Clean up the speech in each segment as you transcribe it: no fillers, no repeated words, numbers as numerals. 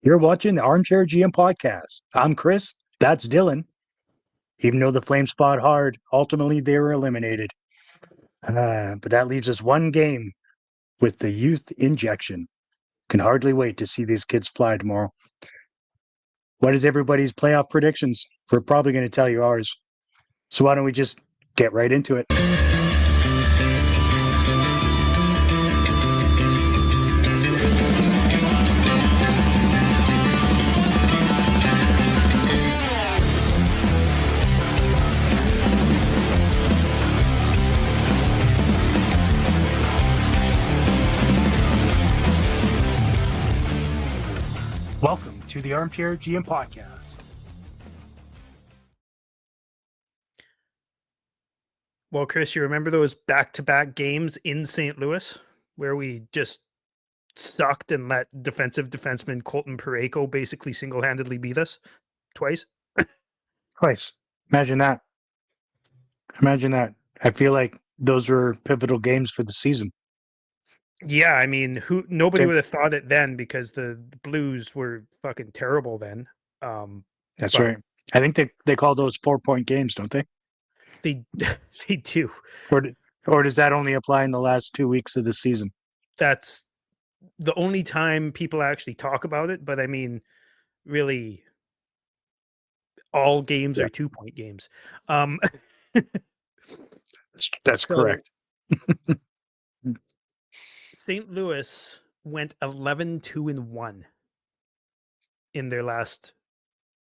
You're watching the Armchair GM Podcast. I'm Chris. That's Dylan. Even though the Flames fought hard, ultimately they were eliminated. But that leaves us one game with the youth injection. Can hardly wait to see these kids fly tomorrow. What is everybody's playoff predictions? We're probably going to tell you ours. So why don't we just get right into it? Welcome to the Armchair GM Podcast. Well, Chris, you remember those back-to-back games in St. Louis where we just sucked and let defenseman Colton Parekh basically single-handedly beat us twice? Twice. Imagine that. I feel like those were pivotal games for the season. Yeah, I mean, nobody would have thought it then because the Blues were fucking terrible then. That's right. I think they call those 4-point games, don't they? They do. Or does that only apply in the last 2 weeks of the season? That's the only time people actually talk about it. But I mean, really, all games are 2-point games. That's correct. St. Louis went 11-2-1 in their last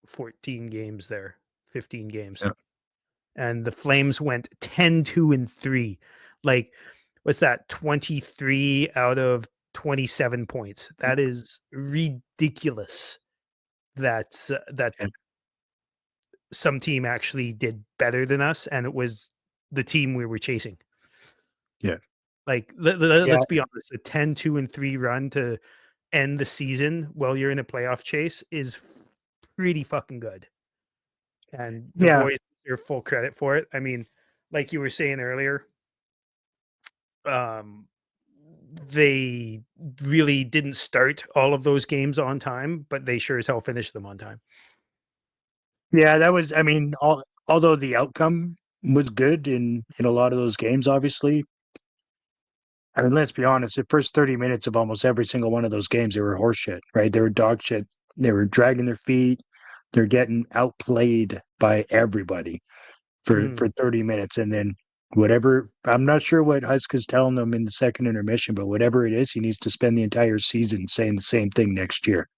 14 games there, 15 games. Yeah. And the Flames went 10-2-3. Like, what's that? 23 out of 27 points. That is ridiculous. That some team actually did better than us, and it was the team we were chasing. Yeah. Like, let's be honest, a 10-2-3 run to end the season while you're in a playoff chase is pretty fucking good. And the boys are full credit for it. I mean, like you were saying earlier, they really didn't start all of those games on time, but they sure as hell finished them on time. Yeah, that was, I mean, although the outcome was good in a lot of those games, obviously. I mean, let's be honest, the first 30 minutes of almost every single one of those games, they were horse shit, right? They were dog shit. They were dragging their feet. They're getting outplayed by everybody for 30 minutes. And then whatever, I'm not sure what Husk is telling them in the second intermission, but whatever it is, he needs to spend the entire season saying the same thing next year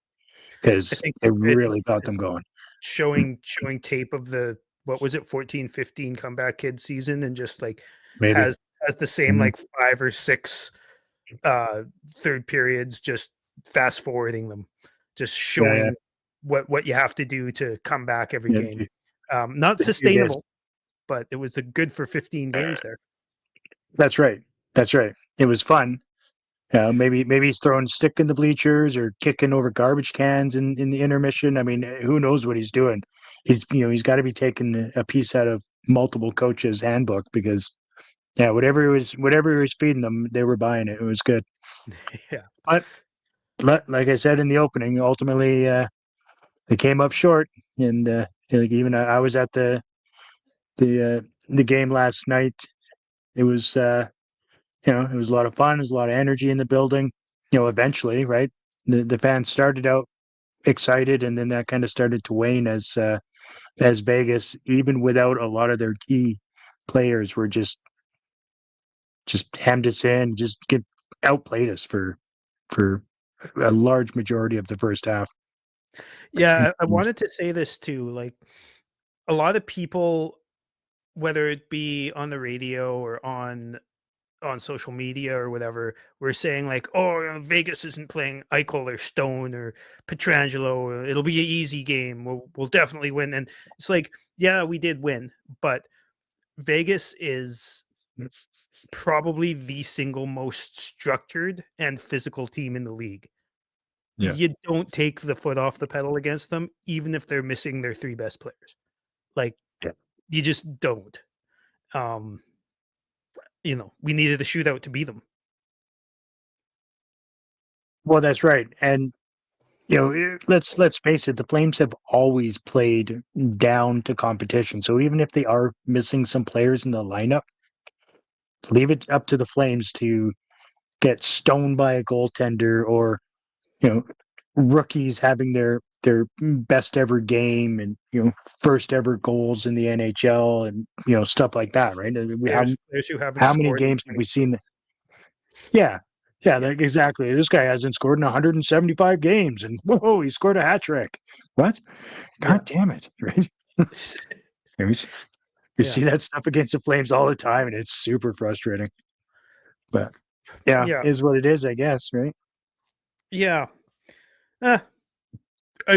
because it really got them going. Showing tape of the, what was it, 14-15 comeback kid season, and just like Maybe. has the same like 5 or 6 third periods, just fast forwarding them, just showing what you have to do to come back every game. Not sustainable, but it was a good for 15 games there. That's right. It was fun. Maybe he's throwing a stick in the bleachers or kicking over garbage cans in the intermission. I mean, who knows what he's doing? He's got to be taking a piece out of multiple coaches' handbook because whatever he was feeding them, they were buying it. It was good. Yeah. But like I said in the opening, ultimately they came up short. And even I was at the game last night. It was it was a lot of fun. There's a lot of energy in the building. Eventually, right, the fans started out excited, and then that kind of started to wane as Vegas, even without a lot of their key players, were just hemmed us in, just outplayed us for a large majority of the first half. Yeah, I wanted to say this too. Like, a lot of people, whether it be on the radio or on social media or whatever, we're saying like, oh, Vegas isn't playing Eichel or Stone or Pietrangelo. It'll be an easy game. We'll definitely win. And it's like, yeah, we did win, but Vegas is probably the single most structured and physical team in the league. Yeah. You don't take the foot off the pedal against them, even if they're missing their 3 best players. Like, you just don't. We needed a shootout to beat them. Well, that's right. And, let's face it, the Flames have always played down to competition. So even if they are missing some players in the lineup, leave it up to the Flames to get stoned by a goaltender, or rookies having their best ever game, and first ever goals in the NHL, and stuff like that, right? Players who haven't How many scored in games have 20 we seen? Yeah, exactly. This guy hasn't scored in 175 games, and whoa, he scored a hat trick. What? God damn it! Right? We see that stuff against the Flames all the time, and it's super frustrating. But is what it is, I guess, right? Yeah. I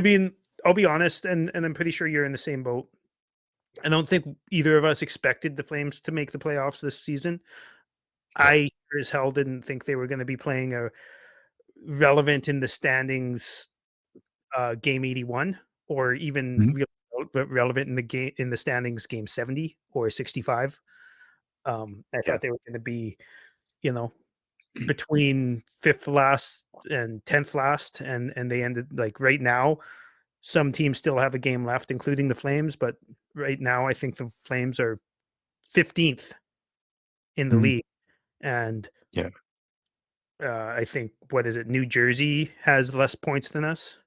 mean, I'll be honest, and I'm pretty sure you're in the same boat. I don't think either of us expected the Flames to make the playoffs this season. I as hell didn't think they were going to be playing a relevant in the standings game 81, or even relevant in the game in the standings game 70 or 65. I thought they were going to be, between 5th last and 10th last, and they ended like right now. Some teams still have a game left, including the Flames, but right now I think the Flames are 15th in the league, and I think New Jersey has less points than us.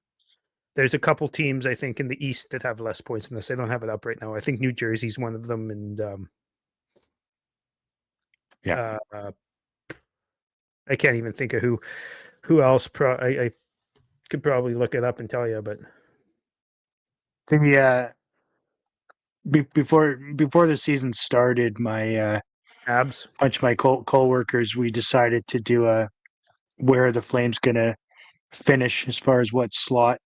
There's a couple teams I think in the East that have less points than us. I don't have it up right now. I think New Jersey's one of them, and I can't even think of who else. I could probably look it up and tell you, but before the season started, my Abs. bunch of my co-workers, we decided to do where are the Flames gonna finish as far as what slot.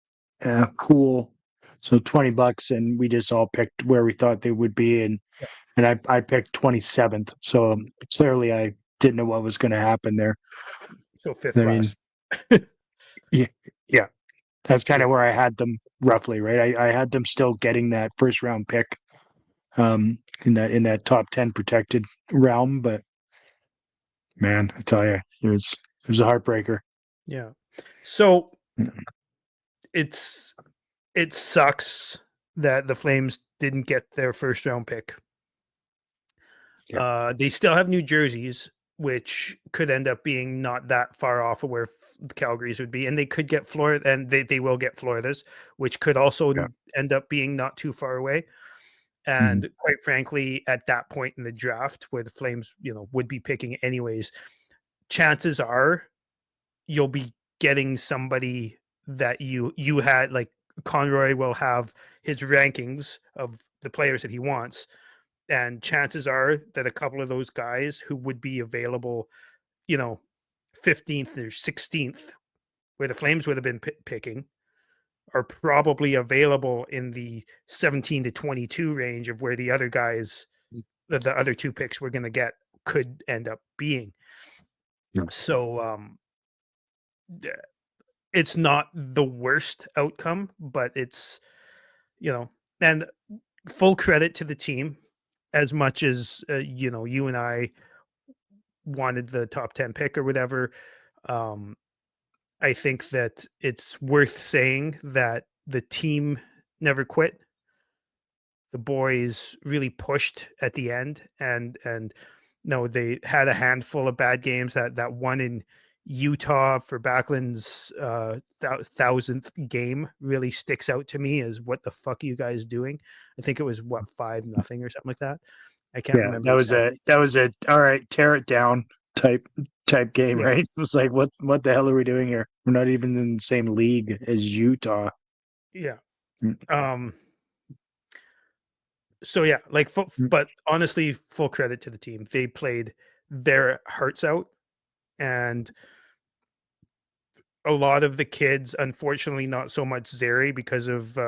Cool. So $20, and we just all picked where we thought they would be, and I picked 27th. So clearly, I didn't know what was going to happen there. So 5th last. Yeah, that's kind of where I had them roughly, right? I had them still getting that first round pick, in that top 10 protected realm, but man, I tell you, it was a heartbreaker. Yeah. So it sucks that the Flames didn't get their first round pick. They still have New Jersey's, which could end up being not that far off of where the Calgary's would be, and they could get Florida, and they will get Florida's, which could also end up being not too far away. And quite frankly, at that point in the draft where the Flames, would be picking anyways, chances are you'll be getting somebody that you had, like Conroy will have his rankings of the players that he wants. And chances are that a couple of those guys who would be available, 15th or 16th, where the Flames would have been picking, are probably available in the 17 to 22 range of where the other guys, the other two picks we're going to get, could end up being. So it's not the worst outcome, but it's, and full credit to the team. As much as you and I wanted the top 10 pick or whatever, I think that it's worth saying that the team never quit. The boys really pushed at the end, and no, they had a handful of bad games. That one in Utah for Backlund's 1000th game really sticks out to me as what the fuck are you guys doing? I think it was 5-0 or something like that. I can't remember. That was a all right, tear it down type game, right? It was like, what the hell are we doing here? We're not even in the same league as Utah. Yeah. So yeah, but honestly, full credit to the team. They played their hearts out, and a lot of the kids, unfortunately, not so much Zeri because of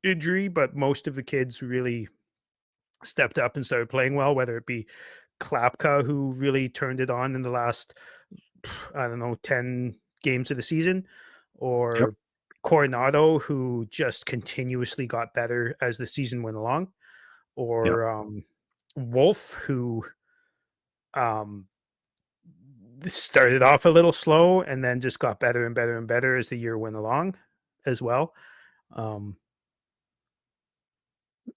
injury, but most of the kids really stepped up and started playing well, whether it be Klapka, who really turned it on in the last, 10 games of the season, or Coronado, who just continuously got better as the season went along, or Wolf, who started off a little slow and then just got better and better and better as the year went along as well.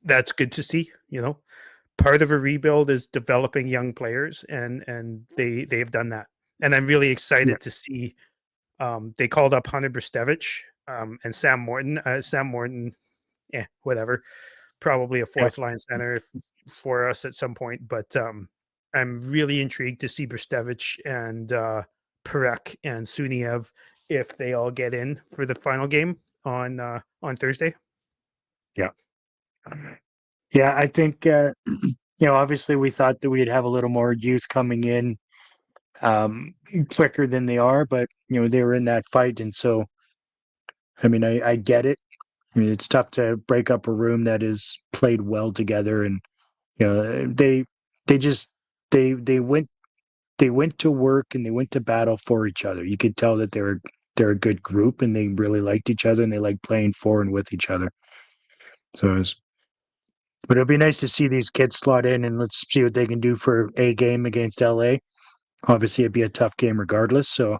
That's good to see. Part of a rebuild is developing young players, and they've done that. And I'm really excited to see. They called up Hunter Brstevich and Sam Morton. Sam Morton, whatever. Probably a fourth line center for us at some point, but I'm really intrigued to see Brstevich and Parekh and Suniev if they all get in for the final game on Thursday. Yeah, I think obviously we thought that we'd have a little more youth coming in quicker than they are, but they were in that fight, and so I mean I get it. I mean, it's tough to break up a room that is played well together, and they just they went to work and they went to battle for each other. You could tell that they're a good group and they really liked each other and they like playing for and with each other. So but it'll be nice to see these kids slot in, and let's see what they can do for a game against LA. Obviously, it'd be a tough game regardless, so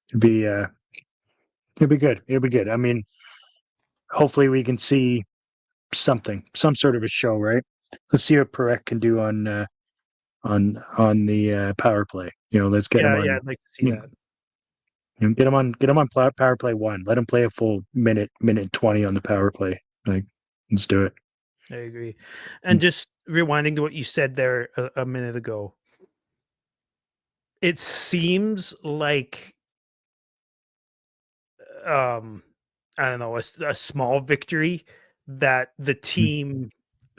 it'd be good. It'll be good. I mean, hopefully we can see some sort of a show, right? Let's see what Parekh can do on the power play. Let's get him on. Yeah, I'd like to see that. Get him on power play 1. Let him play a full minute 20 on the power play. Like, let's do it. I agree. And just rewinding to what you said there a minute ago, it seems like I don't know, a small victory that the team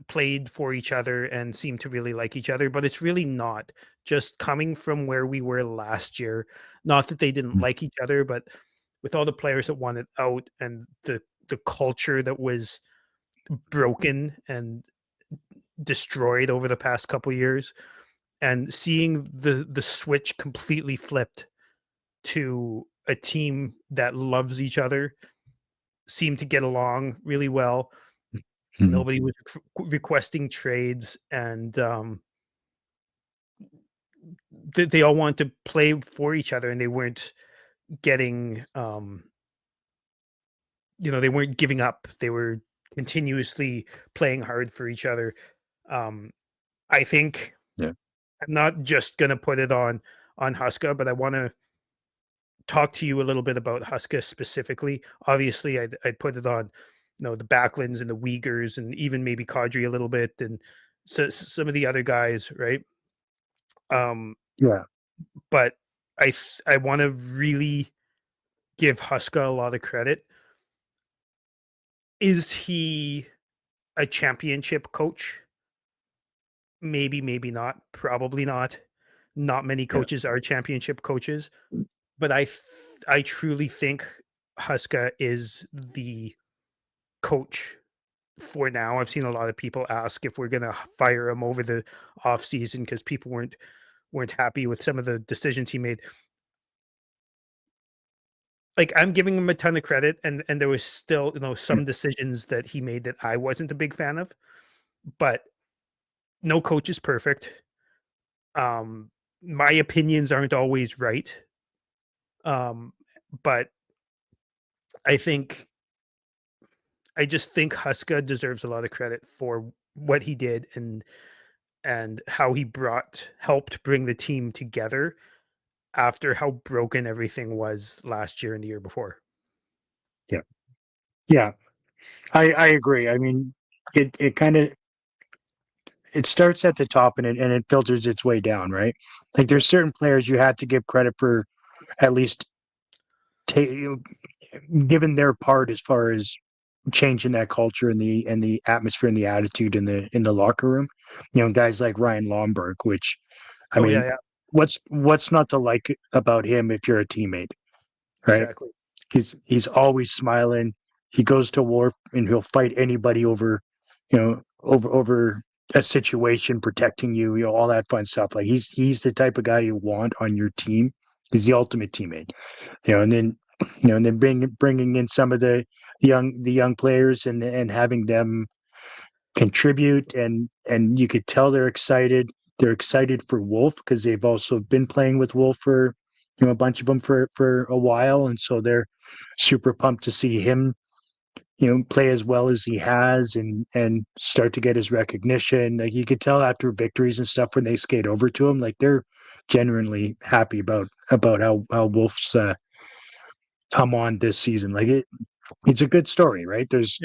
played for each other and seemed to really like each other, but it's really not. Just coming from where we were last year, not that they didn't like each other, but with all the players that wanted out and the culture that was broken and destroyed over the past couple years, and seeing the switch completely flipped to a team that loves each other, seemed to get along really well. Nobody was requesting trades, and they all wanted to play for each other, and they weren't getting they weren't giving up. They were continuously playing hard for each other. I think I'm not just going to put it on Huska, but I want to talk to you a little bit about Huska specifically. Obviously, I'd put it on the Backlunds and the Weegars and even maybe Kadri a little bit, and so some of the other guys, right? But I want to really give Huska a lot of credit. Is he a championship coach? Maybe, maybe not. Probably not. Not many coaches are championship coaches, but I truly think Huska is the coach for now. I've seen a lot of people ask if we're going to fire him over the off season because people weren't happy with some of the decisions he made. Like, I'm giving him a ton of credit, and there was still some decisions that he made that I wasn't a big fan of, but no coach is perfect. My opinions aren't always right, but I just think Huska deserves a lot of credit for what he did and how he helped bring the team together after how broken everything was last year and the year before. Yeah, I agree. I mean, it kind of starts at the top and it filters its way down, right? Like, there's certain players you have to give credit for at least given their part as far as changing that culture and the atmosphere and the attitude in the locker room. Guys like Ryan Lomberg, which I mean, what's not to like about him if you're a teammate, right? Exactly. He's always smiling. He goes to war and he'll fight anybody over a situation, protecting you, all that fun stuff. Like, he's the type of guy you want on your team. He's the ultimate teammate, and then bringing in some of the young players and having them contribute, and you could tell they're excited. They're excited for Wolf because they've also been playing with Wolf for, a bunch of them for a while, and so they're super pumped to see him, play as well as he has and start to get his recognition. Like you could tell after victories and stuff when they skate over to him, like they're genuinely happy about how Wolf's come on this season. Like it's a good story, right? There's,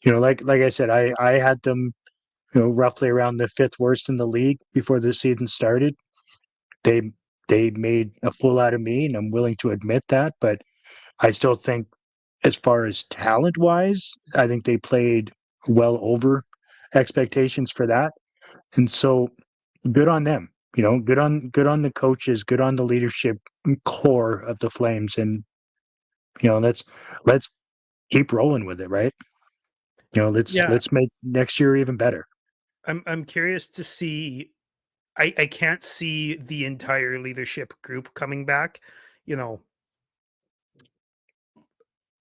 Yeah. like I said, I had them, roughly around the fifth worst in the league before the season started. They made a fool out of me, and I'm willing to admit that. But I still think, as far as talent wise, I think they played well over expectations for that. And so, good on them. Good on the coaches, good on the leadership core of the Flames, and let's keep rolling with it, right? Let's make next year even better. I'm curious to see. I can't see the entire leadership group coming back. The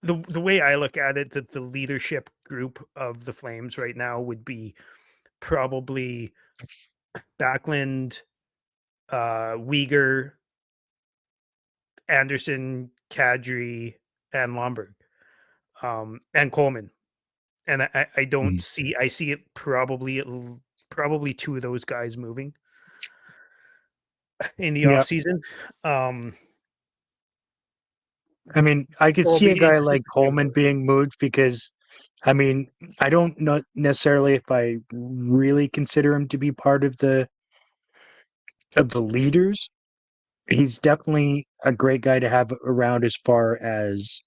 way I look at it, that the leadership group of the Flames right now would be probably Backlund, Weegar, Andersson, Kadri, and Lomberg, and Coleman. And I don't see. I see it probably two of those guys moving in the off season. I mean, I could It'll see a be guy interesting like to see Coleman being moved because, I mean, I don't know necessarily if I really consider him to be part of the leaders. He's definitely a great guy to have around as far as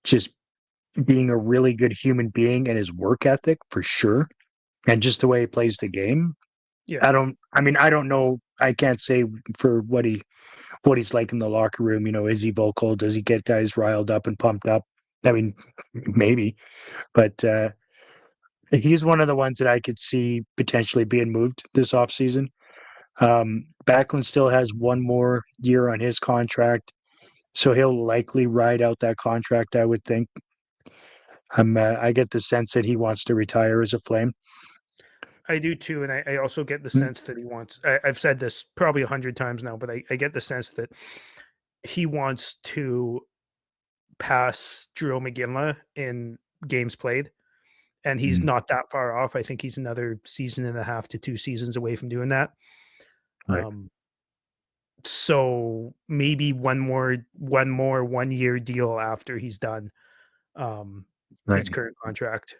just being a really good human being and his work ethic for sure, and just the way he plays the game. Yeah. I don't know. I can't say for what he's like in the locker room. Is he vocal? Does he get guys riled up and pumped up? I mean, maybe, but he's one of the ones that I could see potentially being moved this offseason. Backlund still has one more year on his contract, so he'll likely ride out that contract, I would think. I get the sense that he wants to retire as a Flame. I do too, and I also get the sense that he wants. I've said this probably 100 times now, but I get the sense that he wants to pass Drew McGinley in games played, and he's not that far off. I think he's another season and a half to 2 seasons away from doing that. Right. So maybe one more 1-year deal after he's done his current contract,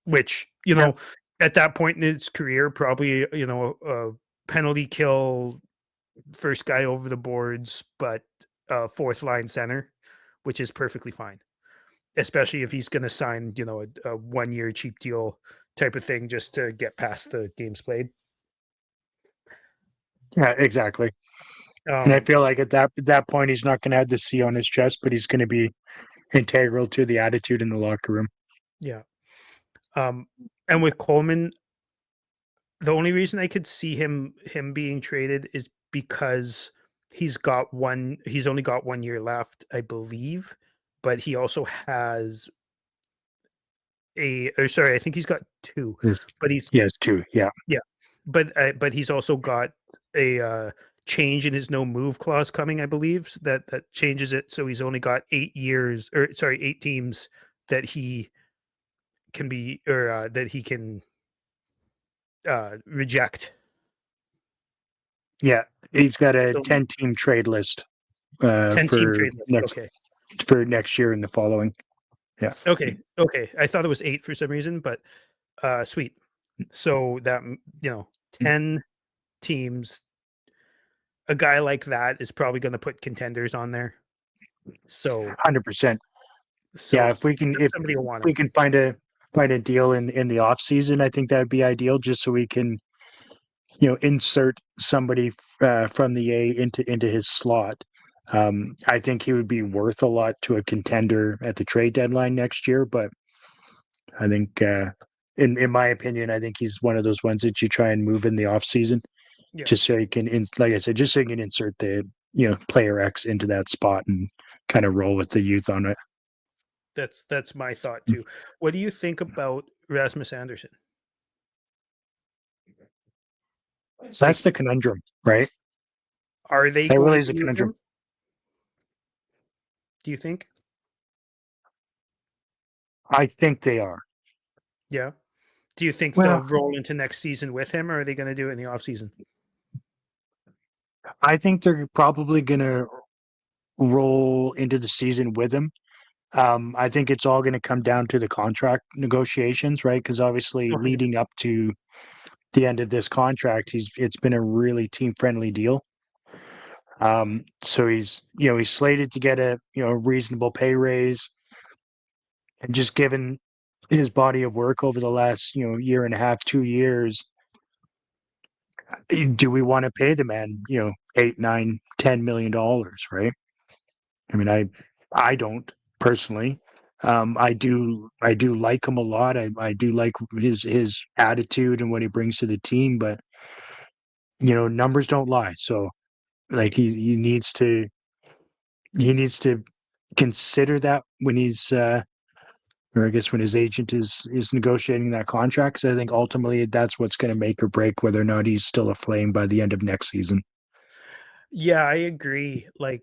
which at that point in his career, probably a penalty kill first guy over the boards, but fourth line center, which is perfectly fine, especially if he's going to sign a 1-year cheap deal type of thing just to get past the games played. Yeah, exactly. And I feel like at that point, he's not going to have the C on his chest, but he's going to be integral to the attitude in the locker room. Yeah. And with Coleman, the only reason I could see him being traded is because he's only got 1 year left, I believe, but he also has I think he's got 2, but he has 2. Yeah. Yeah. But he's also got a change in his no move clause coming, I believe, that changes it. So he's only got 8 teams that he can be, or that he can reject. Yeah, he's got a 10-team trade list 10-team trade list. For next year and the following. Yeah. Okay. I thought it was 8 for some reason, but sweet. So that 10 teams. A guy like that is probably going to put contenders on there. So 100%. Yeah, if we can find a deal in the off season, I think that would be ideal, just so we can insert somebody from the A into his slot. I think he would be worth a lot to a contender at the trade deadline next year, but I think in my opinion, I think he's one of those ones that you try and move in the off season, just so you can, like I said, just so you can insert the player X into that spot and kind of roll with the youth on it. That's my thought too. What do you think about Rasmus Andersson? So that's the conundrum, right? Are they That really going is to a use conundrum. him? Do you think? I think they are. Yeah. Do you think Well, they'll roll into next season with him, or are they going to do it in the off season? I think they're probably going to roll into the season with him. I think it's all going to come down to the contract negotiations, right? Because obviously, Okay. leading up to the end of this contract, it's been a really team friendly deal. So he's slated to get a reasonable pay raise, and just given his body of work over the last year and a half, 2 years, do we want to pay the man $8, $9, $10 million, right? I mean, I don't personally. I do like him a lot. I do like his attitude and what he brings to the team, but numbers don't lie. So like he needs to consider that when he's or I guess when his agent is negotiating that contract, because I think ultimately that's what's going to make or break whether or not he's still a Flame by the end of next season. Yeah, I agree. Like,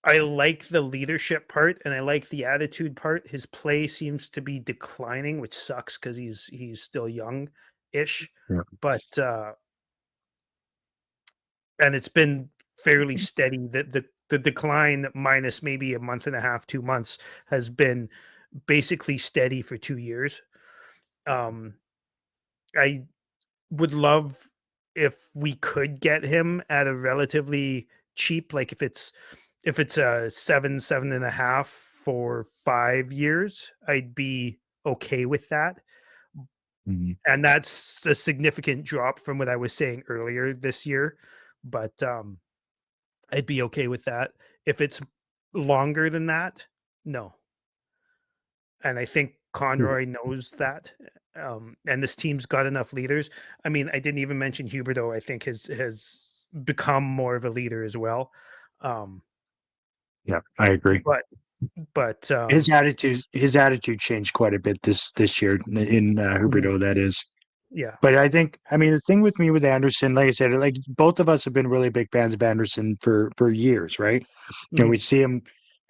I like the leadership part and I like the attitude part. His play seems to be declining, which sucks because he's still young-ish. Yeah. But and it's been fairly steady. The decline minus maybe a month and a half, 2 months has been basically steady for 2 years. I would love if we could get him at a relatively cheap, like if it's a 7.5 for 5 years, I'd be okay with that. Mhm. And that's a significant drop from what I was saying earlier this year. But I'd be okay with that. If it's longer than that, no. And I think Conroy knows that. And this team's got enough leaders. I mean, I didn't even mention Huberdeau. I think has become more of a leader as well. Um, Yeah, I agree. but His attitude changed quite a bit this year in mhm, Huberdeau, that is. yeah, But I mean, the thing with me with Andersson, like I said, like both of us have been really big fans of Andersson for years, right? And we mhm. see him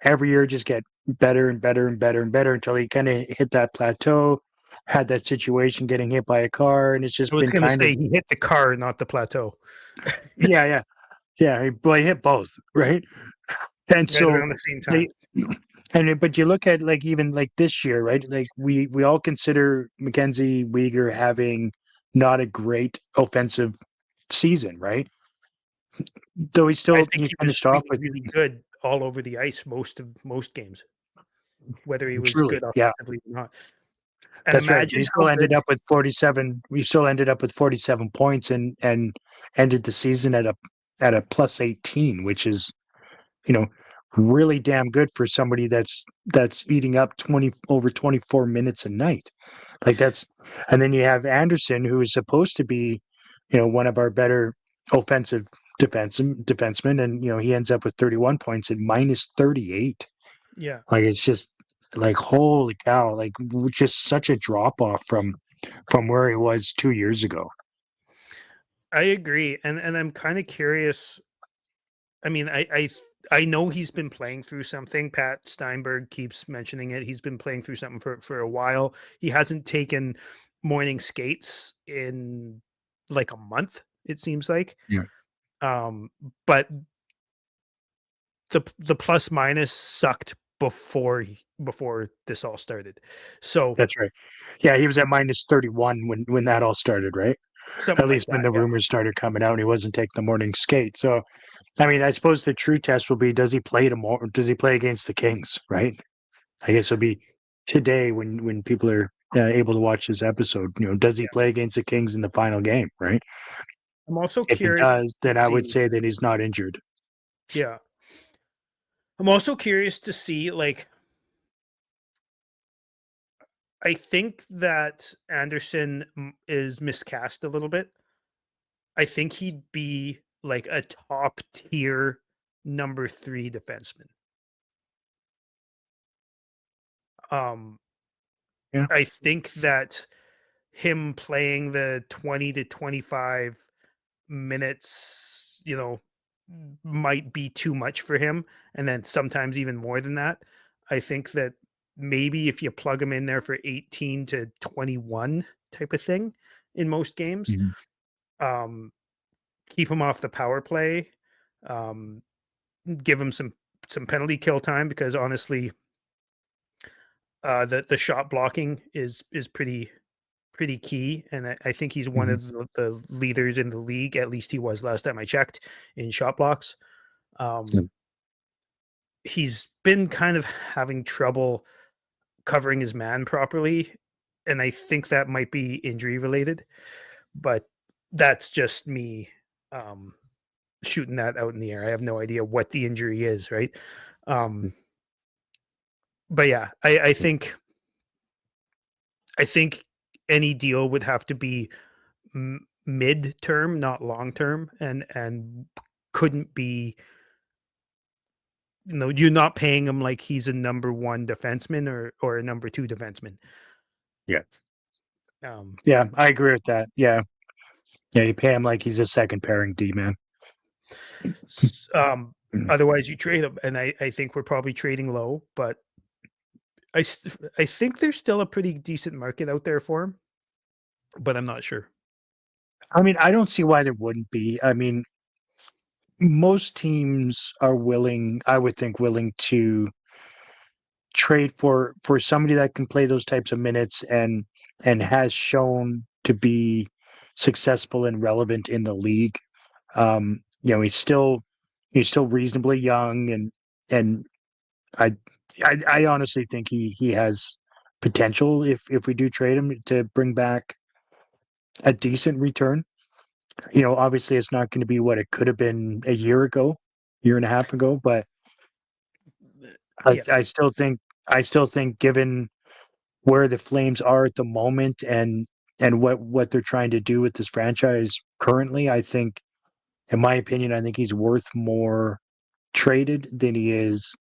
every year just get better and better and better and better until he kind of hit that plateau, had that situation getting hit by a car, and it's I just was been gonna kind of say he hit the car, not the plateau. yeah, yeah, yeah. But he hit both, right? And Right so around the same time. they but you look at like even like this year, right? Like we all consider Mackenzie Weegar having not a great offensive season, right? Though I think he he was finished off with really good all over the ice most games, whether he was truly, good yeah, offensively or not. And that's right. imagine We how still ended good. up with 47. We still ended up with 47 points and ended the season at a plus 18, which is you know really damn good for somebody that's eating up 20 over 24 minutes a night. Like that's, and then you have Andersson, who is supposed to be, one of our better offensive defensemen, and he ends up with 31 points and minus 38. Yeah, Like it's just like holy cow, like just such a drop off from where he was 2 years ago. I agree, and I'm kind of curious. I mean, I know he's been playing through something. Pat Steinberg keeps mentioning it. He's been playing through something for a while. He hasn't taken morning skates in like a month, it seems like. Yeah, Um, but the plus minus sucked before this all started. So that's right. Yeah, he was at minus 31 when that all started, right? something At like least when that. the Yeah. rumors started coming out, and he wasn't taking the morning skate. So I mean, I suppose the true test will be: does he play tomorrow? Does he play against the Kings? Right. I guess it'll be today when people are able to watch this episode. Does he play against the Kings in the final game? Right. I'm also If he curious does, to then I would see. say that he's not injured. Yeah. I'm also curious to see, like, I think that Anderson is miscast a little bit. I think he'd be like a top tier number 3 defenseman. Um, Yeah. I think that him playing the 20 to 25 minutes, might be too much for him. And then sometimes even more than that. I think that maybe if you plug him in there for 18 to 21 type of thing in most games, um, keep him off the power play, um, give him some penalty kill time, because honestly, the shot blocking is pretty key, and I think he's one of the leaders in the league. At least he was last time I checked in shot blocks. He's been kind of having trouble covering his man properly, and I think that might be injury related. But that's just me shooting that out in the air. I have no idea what the injury is, right? But yeah, I think any deal would have to be mid-term, not long-term, and couldn't be, you're not paying him like he's a number one defenseman or a number two defenseman. Yeah. Yeah, I agree with that. Yeah. Yeah, you pay him like he's a second pairing D man. Otherwise you trade him, and I think we're probably trading low, but I think there's still a pretty decent market out there for him, but I'm not sure. I mean, I don't see why there wouldn't be. I mean, most teams are willing, I would think, willing to trade for somebody that can play those types of minutes and has shown to be successful and relevant in the league. He's still reasonably young, and I honestly think he has potential if we do trade him to bring back a decent return. Obviously it's not going to be what it could have been a year and a half ago, but I still think given where the Flames are at the moment and what they're trying to do with this franchise currently, I think, in my opinion, I think he's worth more traded than he is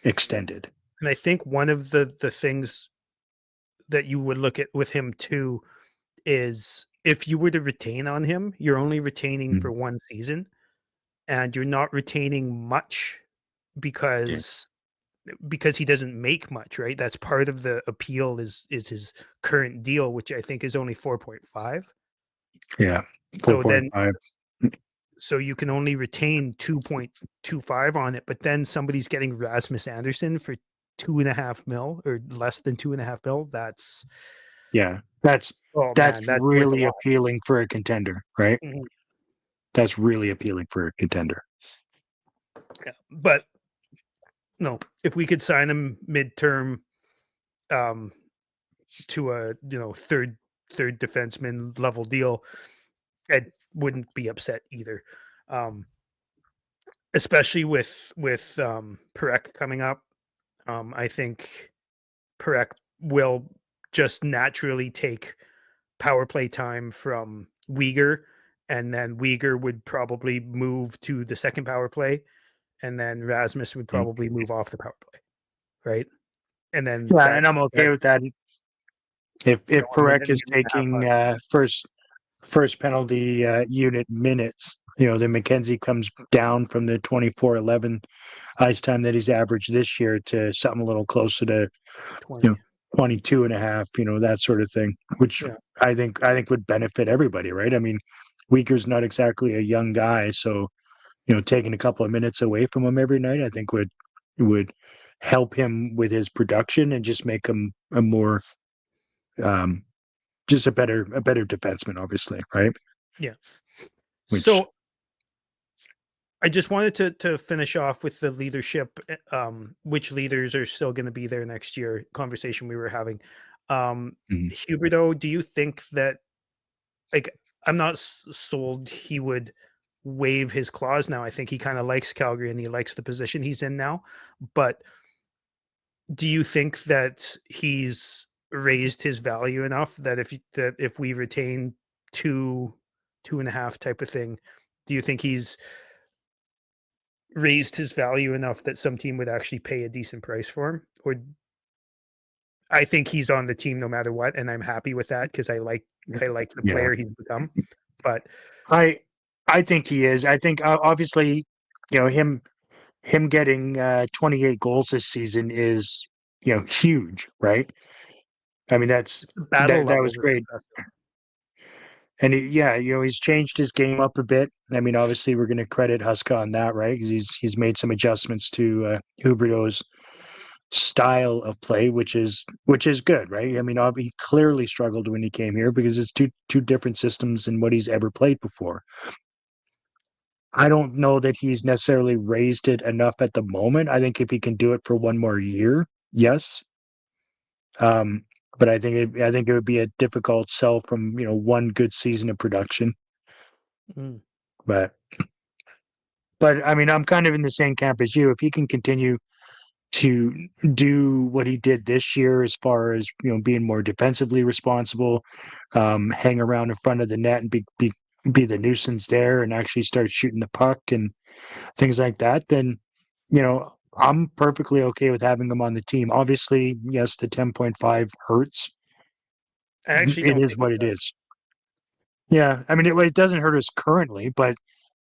extended. And I think one of the things that you would look at with him too is, if you were to retain on him, you're only retaining for one season, and you're not retaining much because he doesn't make much, right? That's part of the appeal is his current deal, which I think is only 4.5. Yeah. 4.5. So you can only retain 2.25 on it, but then somebody's getting Rasmus Andersson for 2.5 mil or less than 2.5 mil. That's really appealing for a contender, right? Mm-hmm. That's really appealing for a contender. Yeah, but no, if we could sign him midterm, to a third defenseman level deal, I wouldn't be upset either. Especially with Parekh coming up. I think Parekh will just naturally take power play time from Weegar, and then Weegar would probably move to the second power play, and then Rasmus would probably move off the power play, right? And then and I'm okay with that. If Parekh is taking first penalty unit minutes, then McKenzie comes down from the 24-11 ice time that he's averaged this year to something a little closer to 22 and a half, that sort of thing, which I think would benefit everybody, right? I mean, Weegar's not exactly a young guy, so taking a couple of minutes away from him every night, I think would help him with his production and just make him a more just a better defenseman, obviously, right? Yeah. So I just wanted to finish off with the leadership, which leaders are still going to be there next year conversation we were having. Huberdeau, do you think that, like, I'm not sold he would waive his clause now. I think he kind of likes Calgary and he likes the position he's in now. But do you think that he's raised his value enough that if we retain 2.5 type of thing, do you think he's raised his value enough that some team would actually pay a decent price for him? Or I think he's on the team no matter what, and I'm happy with that because I like the player he's become. But I think he is. I think obviously, him getting 28 goals this season is huge, right? I mean that battle that level was is great. impressive. And he's changed his game up a bit. I mean, obviously, we're going to credit Huska on that, right? Because he's made some adjustments to Huberdeau's style of play, which is good, right? I mean, he clearly struggled when he came here because it's two different systems than what he's ever played before. I don't know that he's necessarily raised it enough at the moment. I think if he can do it for one more year, yes. But I think it would be a difficult sell from one good season of production. Mm. But I mean, I'm kind of in the same camp as you. If he can continue to do what he did this year, as far as being more defensively responsible, hang around in front of the net and be the nuisance there, and actually start shooting the puck and things like that, then I'm perfectly okay with having him on the team. Obviously, yes, the 10.5 hurts. I actually It don't is think what it it does. is. Yeah, I mean, it doesn't hurt us currently, but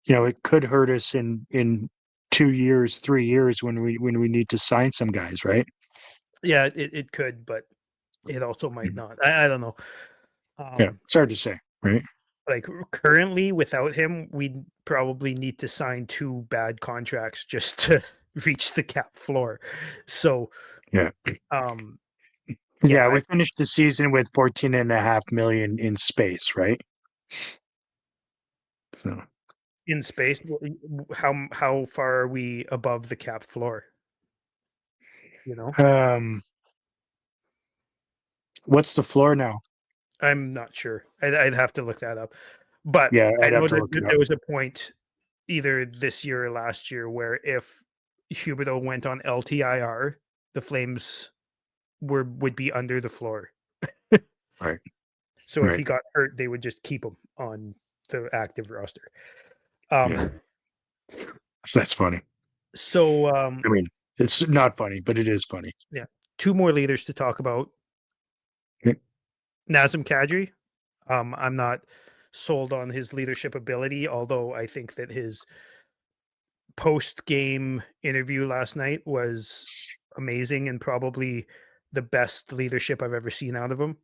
it could hurt us in 2 years, 3 years when we need to sign some guys, right? Yeah, it could, but it also might not. I don't know. Yeah, it's hard to say, right? Like currently, without him, we probably need to sign 2 bad contracts just to reach the cap floor. So, Yeah. um, Yeah, I we finished the season with 14.5 million in space, right? So, in space, how far are we above the cap floor? You know, what's the floor now? I'm not sure. I'd have to look that up. But Yeah, I I'd have know to that look it up. there was a point either this year or last year where if Huberdeau went on LTIR, the Flames would be under the floor. Right. So if Right. he got hurt, they would just keep him on the active roster. Yeah. Um, That's funny. so I mean, it's not funny, but it is funny. yeah, 2 more leaders to talk about. Okay. Nazem Kadri. I'm not sold on his leadership ability, although I think that his post-game interview last night was amazing and probably the best leadership I've ever seen out of him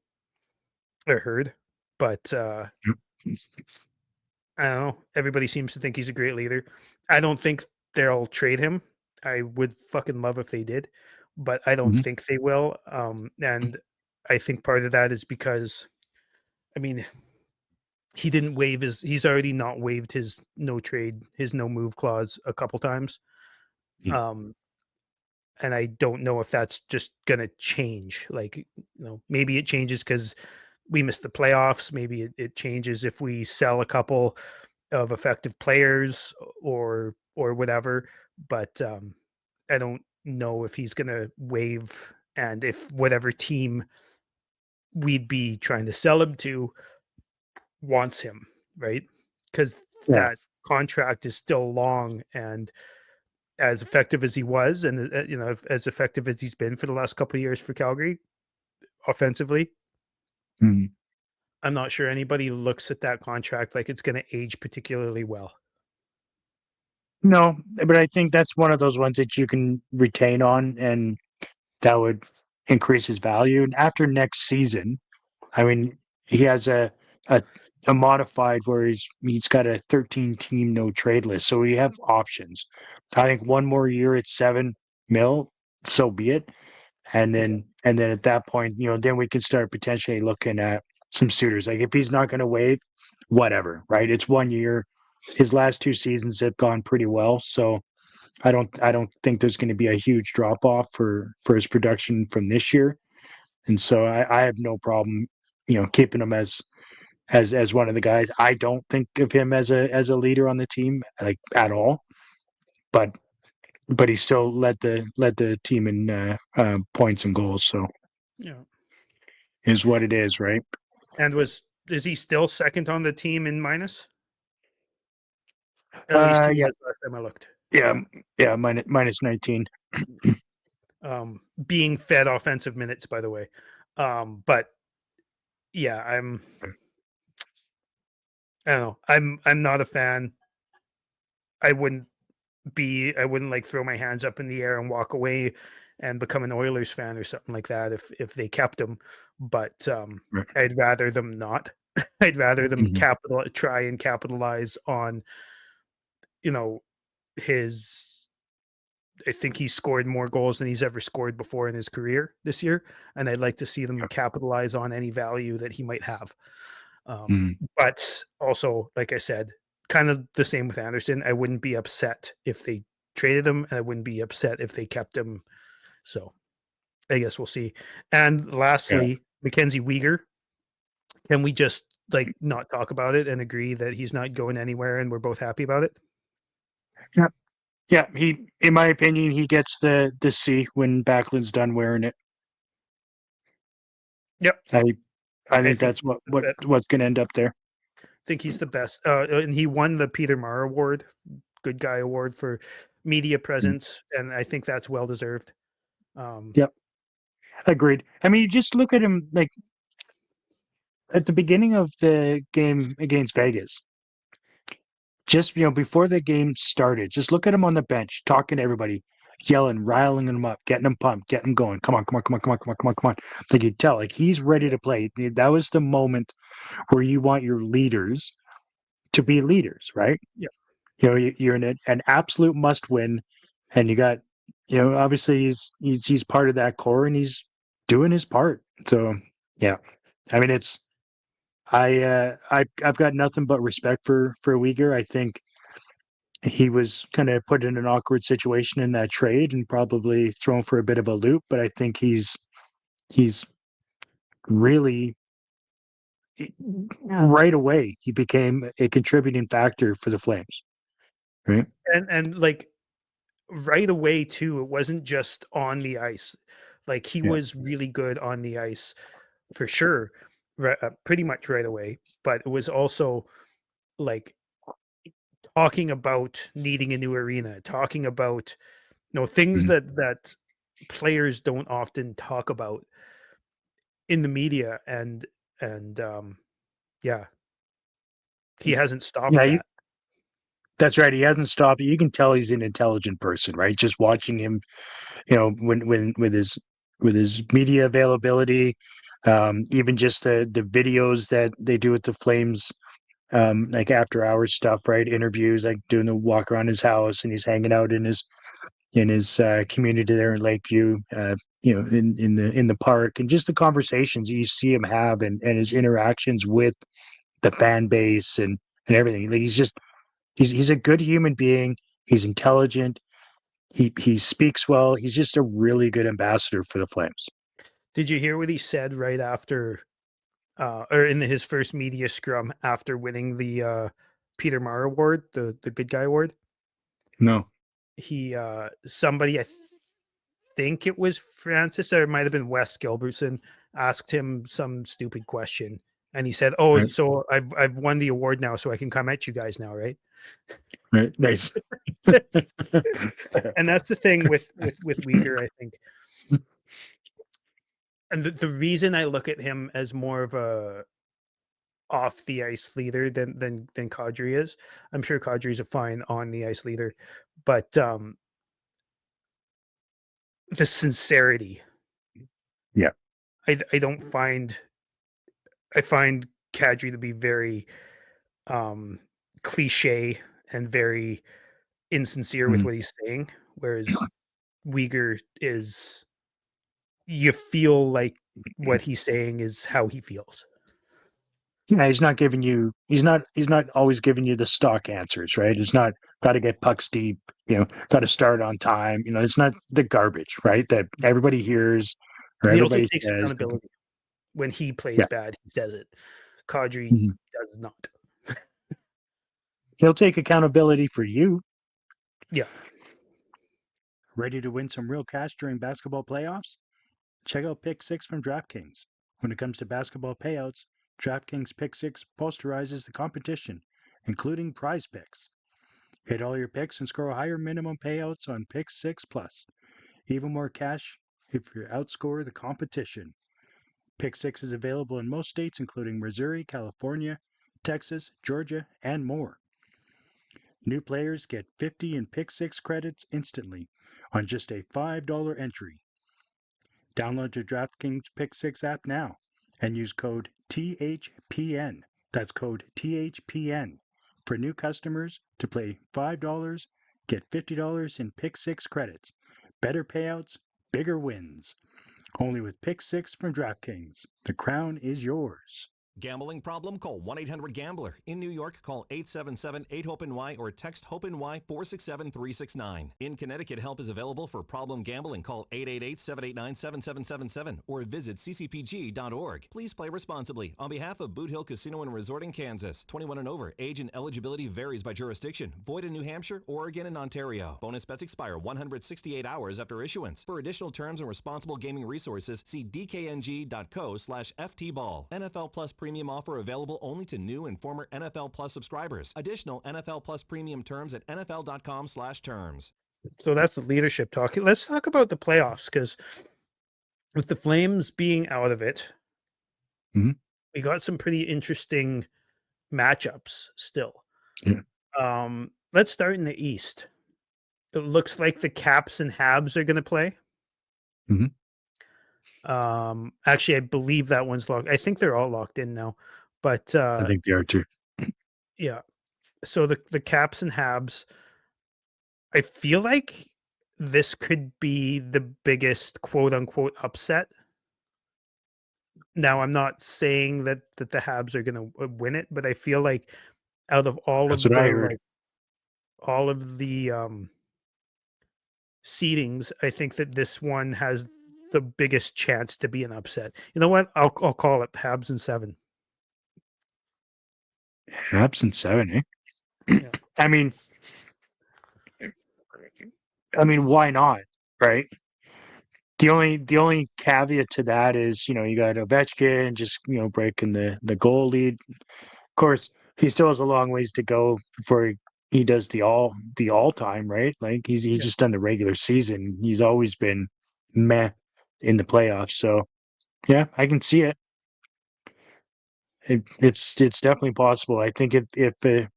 or heard. But I don't know. Everybody seems to think he's a great leader. I don't think they'll trade him. I would fucking love if they did, but I don't Mhm. think they will. And I think part of that is because, I mean, he didn't waive his. He's already not waived his no trade, his no move clause a couple times. Yeah. Um, and I don't know if that's just gonna change. Like, maybe it changes because we missed the playoffs. Maybe it changes if we sell a couple of effective players or whatever. But I don't know if he's gonna waive, and if whatever team we'd be trying to sell him to wants him, right? Because Yeah. that contract is still long, and as effective as he was, and as effective as he's been for the last couple of years for Calgary offensively, Mhm. I'm not sure anybody looks at that contract like it's going to age particularly well. No, but I think that's one of those ones that you can retain on, and that would increase his value. And after next season, I mean, he has a, a modified where he's got a 13 team no trade list, so we have options. I think one more year at 7 mil, so be it. And Okay. then at that point, then we can start potentially looking at some suitors. Like if he's not going to waive, whatever, right? It's 1 year. His last 2 seasons have gone pretty well, so I don't think there's going to be a huge drop off for his production from this year. And so I have no problem, keeping him as one of the guys. I don't think of him as a leader on the team, like at all. But he still led the team in points and goals. So Yeah. is what it is, right? And is he still second on the team in minus? At least he Yeah, was last time I looked. yeah, yeah. Minus 19. being fed offensive minutes, by the way. But yeah, I don't know. I'm not a fan. I wouldn't like throw my hands up in the air and walk away and become an Oilers fan or something like that if they kept him. But Right. I'd rather them not. I'd rather them Mhm. try and capitalize on, you know, his. I think he scored more goals than he's ever scored before in his career this year, and I'd like to see them capitalize on any value that he might have. Mhm. But also, like I said, kind of the same with Andersson. I wouldn't be upset if they traded him, and I wouldn't be upset if they kept him. So I guess we'll see. And Yeah. lastly, Mackenzie Weegar. Can we just like not talk about it and agree that he's not going anywhere, and we're both happy about it? Yeah. Yeah. He, in my opinion, he gets the C when Backlund's done wearing it. Yep, I I think think that's what's going to end up there. he's the best. And he won the Peter Marr Award, Good Guy Award for media Mhm. presence, and I think that's well deserved. Yep. Agreed. I mean, you just look at him like at the beginning of the game against Vegas. Just before the game started, just look at him on the bench, talking to everybody, yelling, riling them up, getting them pumped, getting them going. Come on, come on, come on, come on, come on, come on, come on. Like you tell, like he's ready to play. That was the moment where you want your leaders to be leaders, right? Yeah. You're in an absolute must win, and you got, obviously he's part of that core and he's doing his part. So yeah, I mean I've got nothing but respect for Uyghur. I think he was kind of put in an awkward situation in that trade and probably thrown for a bit of a loop, but I think he's really right away he became a contributing factor for the Flames, right? And like right away too, it wasn't just on the ice. Like he Yeah. was really good on the ice for sure, pretty much right away. But it was also like talking about needing a new arena, talking about things Mhm. that players don't often talk about in the media, and yeah, he hasn't stopped Yeah, that. that's right. He hasn't stopped. You can tell he's an intelligent person, right? Just watching him, when with his media availability, even just the videos that they do with the Flames, like after hours stuff, right? Interviews, like doing the walk around his house, and he's hanging out in his community there in Lakeview, in the park, and just the conversations you see him have, and his interactions with the fan base and everything. Like he's a good human being. He's intelligent. He speaks well. He's just a really good ambassador for the Flames. Did you hear what he said right after, or in his first media scrum after winning the Peter Marr Award, the Good Guy Award? No. He somebody, I think it was Francis, or it might have been Wes Gilbertson, asked him some stupid question, and he said, "Oh, Right. so I've won the award now, so I can come at you guys now, right?" Right. Nice. And that's the thing with Uyghur, I think. And the reason I look at him as more of a off the ice leader than Kadri is. I'm sure Kadri's a fine on the ice leader, but the sincerity. Yeah. I don't find I find Kadri to be very um cliche and very insincere with Mhm. what he's saying, whereas Uyghur is, you feel like what he's saying is how he feels. Yeah, he's not giving you. He's not always giving you the stock answers, right? It's not got to get pucks deep. Got to start on time. It's not the garbage, right? That everybody hears or He also everybody takes says. accountability. When he plays Yeah. bad, he says it. Kadri Mhm. does not. He'll take accountability for you. Yeah. Ready to win some real cash during basketball playoffs? Check out Pick Six from DraftKings. When it comes to basketball payouts, DraftKings Pick Six posterizes the competition, including prize picks. Hit all your picks and score higher minimum payouts on Pick Six Plus. even more cash if you outscore the competition. Pick Six is available in most states, including Missouri, California, Texas, Georgia, and more. New players get 50 in Pick Six credits instantly on just a $5 entry. Download your DraftKings Pick Six app now and use code THPN. That's code THPN for new customers to play $5, get $50 in Pick Six credits. Better payouts, bigger wins. Only with Pick Six from DraftKings. The crown is yours. Gambling problem? Call 1-800-GAMBLER. In New York, call 877-8-HOPE-NY or text HOPE-NY 467-369. In Connecticut, help is available for problem gambling. Call 888-789-7777 or visit ccpg.org. Please play responsibly. On behalf of Boot Hill Casino and Resort in Kansas, 21 and over. Age and eligibility varies by jurisdiction. Void in New Hampshire, Oregon, and Ontario. Bonus bets expire 168 hours after issuance. For additional terms and responsible gaming resources, see dkng.co/ftball. NFL Plus Premium offer available only to new and former NFL Plus subscribers. Additional NFL Plus Premium terms at nfl.com/terms. So that's the leadership talk. Let's talk about the playoffs, because with the Flames being out of it, we got some pretty interesting matchups still. Yeah. Let's start in the East. It looks like the Caps and Habs are going to play. Actually, I believe that one's locked. I think they're all locked in now, but I think they are too. Yeah. So the Caps and Habs, I feel like this could be the biggest quote unquote upset. Now, I'm not saying that the Habs are going to win it, but I feel like out of all That's of what I the heard. all of the seedings, I think that this one has the biggest chance to be an upset. You know what? I'll call it Habs in 7. Habs in 7, eh? Yeah. I mean, why not? Right? The only caveat to that is, you got Ovechkin just, breaking the goal lead. Of course, he still has a long ways to go before he does the all time, right? Like he's just done the regular season. He's always been meh in the playoffs. So yeah, I can see it. It's definitely possible. I think if a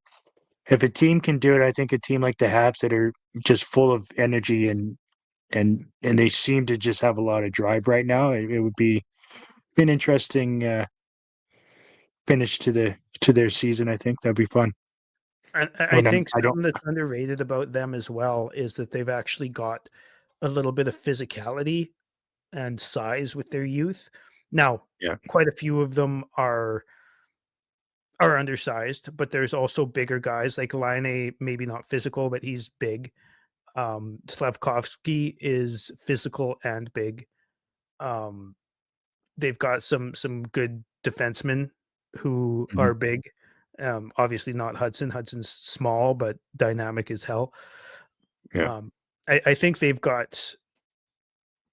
team can do it, I think a team like the Habs that are just full of energy and they seem to just have a lot of drive right now, it would be an interesting finish to their season. I think that'd be fun. And I think something that's underrated about them as well is that they've actually got a little bit of physicality and size with their youth. Now, quite a few of them are undersized, but there's also bigger guys like Laine, maybe not physical, but he's big. Slavkovsky is physical and big. They've got some good defensemen who are big. Obviously not Hudson. Hudson's small, but dynamic as hell. Yeah. I think they've got.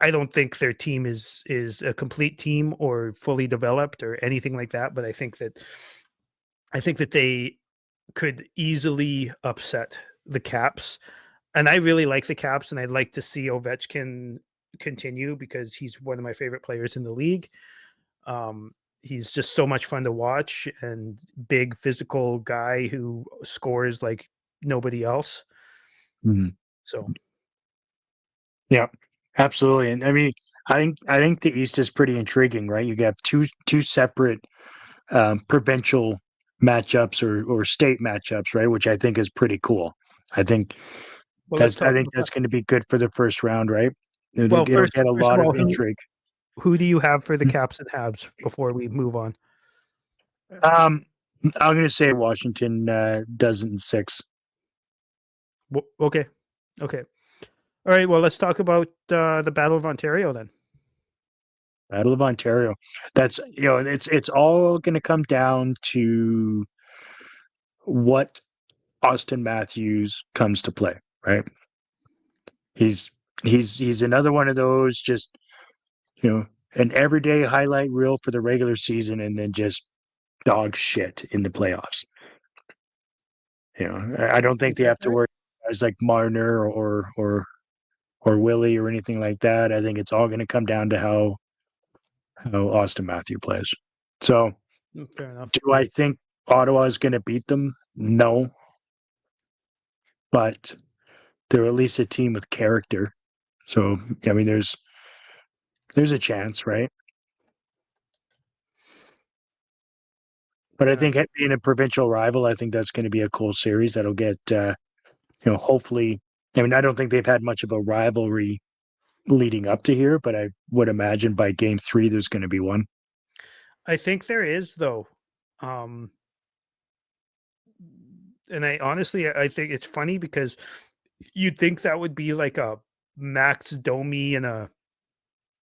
I don't think their team is a complete team or fully developed or anything like that, but I think that they could easily upset the Caps. And I really like the Caps, and I'd like to see Ovechkin continue because he's one of my favorite players in the league. He's just so much fun to watch, and big physical guy who scores like nobody else. So, yeah, absolutely. And I mean, I think the East is pretty intriguing, right? You got two separate provincial matchups or state matchups, right? Which I think is pretty cool. I think that's going to be good for the first round, right? It'll get a lot of intrigue. Who do you have for the Caps and Habs before we move on? I'm going to say Washington does it in 6. Okay. All right. Well, let's talk about the Battle of Ontario then. Battle of Ontario. That's it's all going to come down to what Austin Matthews comes to play, right? He's another one of those just an everyday highlight reel for the regular season and then just dog shit in the playoffs. I don't think they have to worry guys like Marner or Willie or anything like that. I think it's all going to come down to how Austin Matthews plays. So, fair enough. do I think Ottawa is going to beat them? No, but they're at least a team with character. So, I mean, there's a chance, right? But I think being a provincial rival, I think that's going to be a cool series that'll get, hopefully. I mean, I don't think they've had much of a rivalry leading up to here, but I would imagine by game 3, there's going to be one. I think there is, though. And I think it's funny because you'd think that would be like a Max Domi and a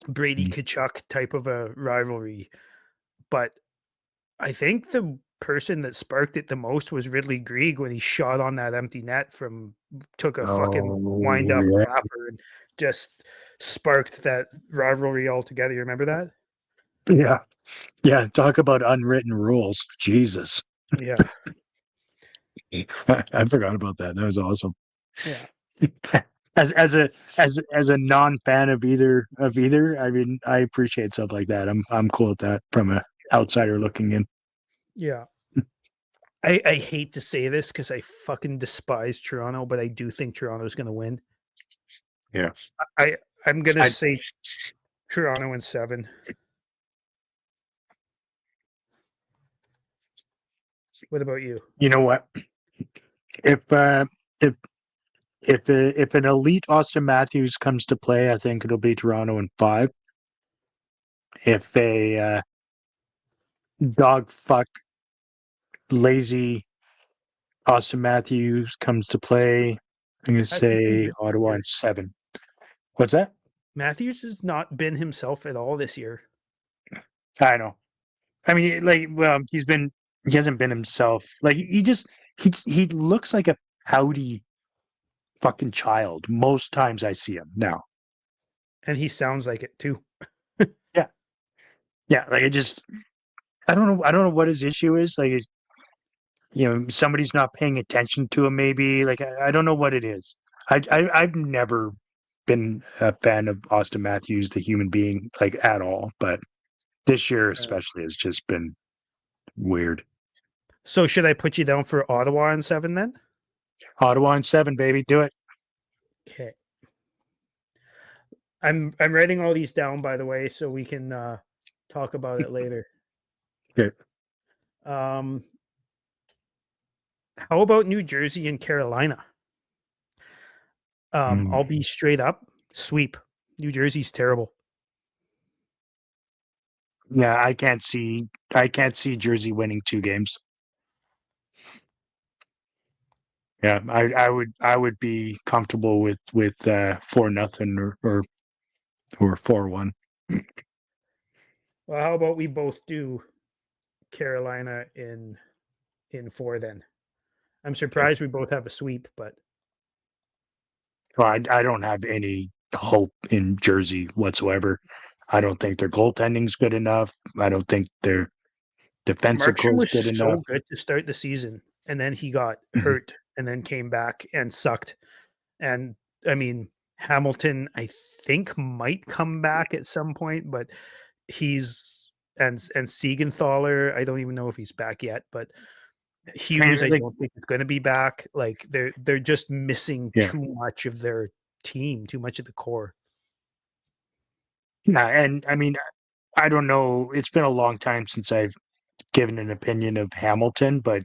Brady Tkachuk type of a rivalry. But I think the person that sparked it the most was Ridley Greig when he shot on that empty net took a fucking wind up wrapper and just sparked that rivalry altogether. You remember that? Yeah. Yeah. Talk about unwritten rules. Jesus. Yeah. I forgot about that. That was awesome. Yeah. As a non-fan of either, I mean, I appreciate stuff like that. I'm cool with that from an outsider looking in. Yeah. I hate to say this because I fucking despise Toronto, but I do think Toronto's going to win. Yeah. I'm going to say Toronto in 7. What about you? You know what? If an elite Austin Matthews comes to play, I think it'll be Toronto in 5. If a dog fuck lazy Austin Matthews comes to play, I'm going to say Ottawa in 7. What's that? Matthews has not been himself at all this year. I know. I mean, he hasn't been himself. Like he looks like a pouty fucking child most times I see him now. And he sounds like it too. Yeah. Yeah. Like I don't know what his issue is. Like, somebody's not paying attention to him. Maybe like, I don't know what it is. I've never been a fan of Austin Matthews, the human being, like at all. But this year especially has just been weird. So should I put you down for Ottawa in 7 then? Ottawa in 7, baby. Do it. Okay. I'm writing all these down, by the way, so we can talk about it later. Okay. How about New Jersey and Carolina? I'll be straight up. Sweep. New Jersey's terrible. Yeah, I can't see Jersey winning 2 games. Yeah, I would be comfortable with 4-0 or 4-1. Well, how about we both do Carolina in 4 then? I'm surprised we both have a sweep, but well, I don't have any hope in Jersey whatsoever. I don't think their goaltending's good enough. I don't think their defensive core is good enough. So good to start the season, and then he got hurt, and then came back and sucked. And I mean, Hamilton, I think might come back at some point, but he's and Siegenthaler, I don't even know if he's back yet, but Hughes, I don't think is going to be back. Like they're just missing too much of their team, too much of the core. Yeah, and I mean, I don't know. It's been a long time since I've given an opinion of Hamilton, but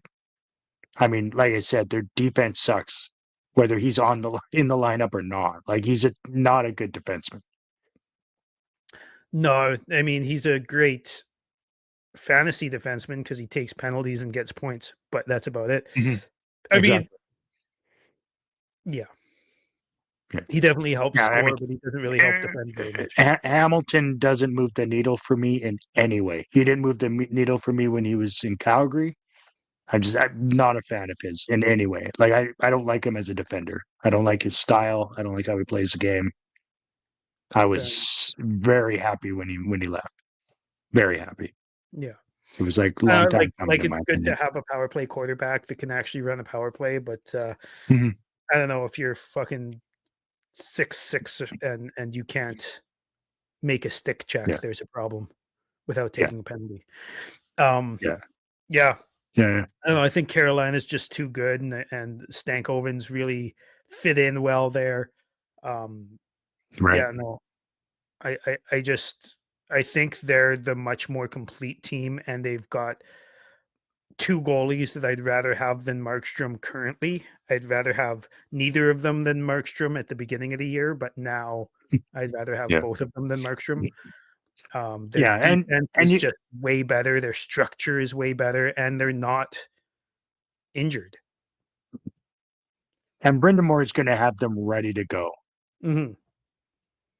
I mean, like I said, their defense sucks, whether he's in the lineup or not. Like he's not a good defenseman. No, I mean he's a great fantasy defenseman because he takes penalties and gets points, but that's about it. I mean, yeah. He definitely helps score, but he doesn't really help defend very much. Hamilton doesn't move the needle for me in any way. He didn't move the needle for me when he was in Calgary. I'm not a fan of his in any way. Like I don't like him as a defender. I don't like his style. I don't like how he plays the game. I was very happy when he left. Very happy. Yeah. It was like a long time coming. Like it's good to have a power play quarterback that can actually run a power play, but I don't know if you're fucking 6-6 and you can't make a stick check, Yeah. there's a problem without Yeah. taking a penalty. Yeah. Yeah. Yeah. I don't know. I think Carolina's just too good, and Stankoven's really fit in well there. Right. Yeah, no, I think they're the much more complete team, and they've got two goalies that I'd rather have than Markstrom currently. I'd rather have neither of them than Markstrom at the beginning of the year, but now I'd rather have Yeah. both of them than Markstrom. Their Yeah, and is you just way better. Their structure is way better, and they're not injured. and Brindamore is going to have them ready to go. Mm-hmm.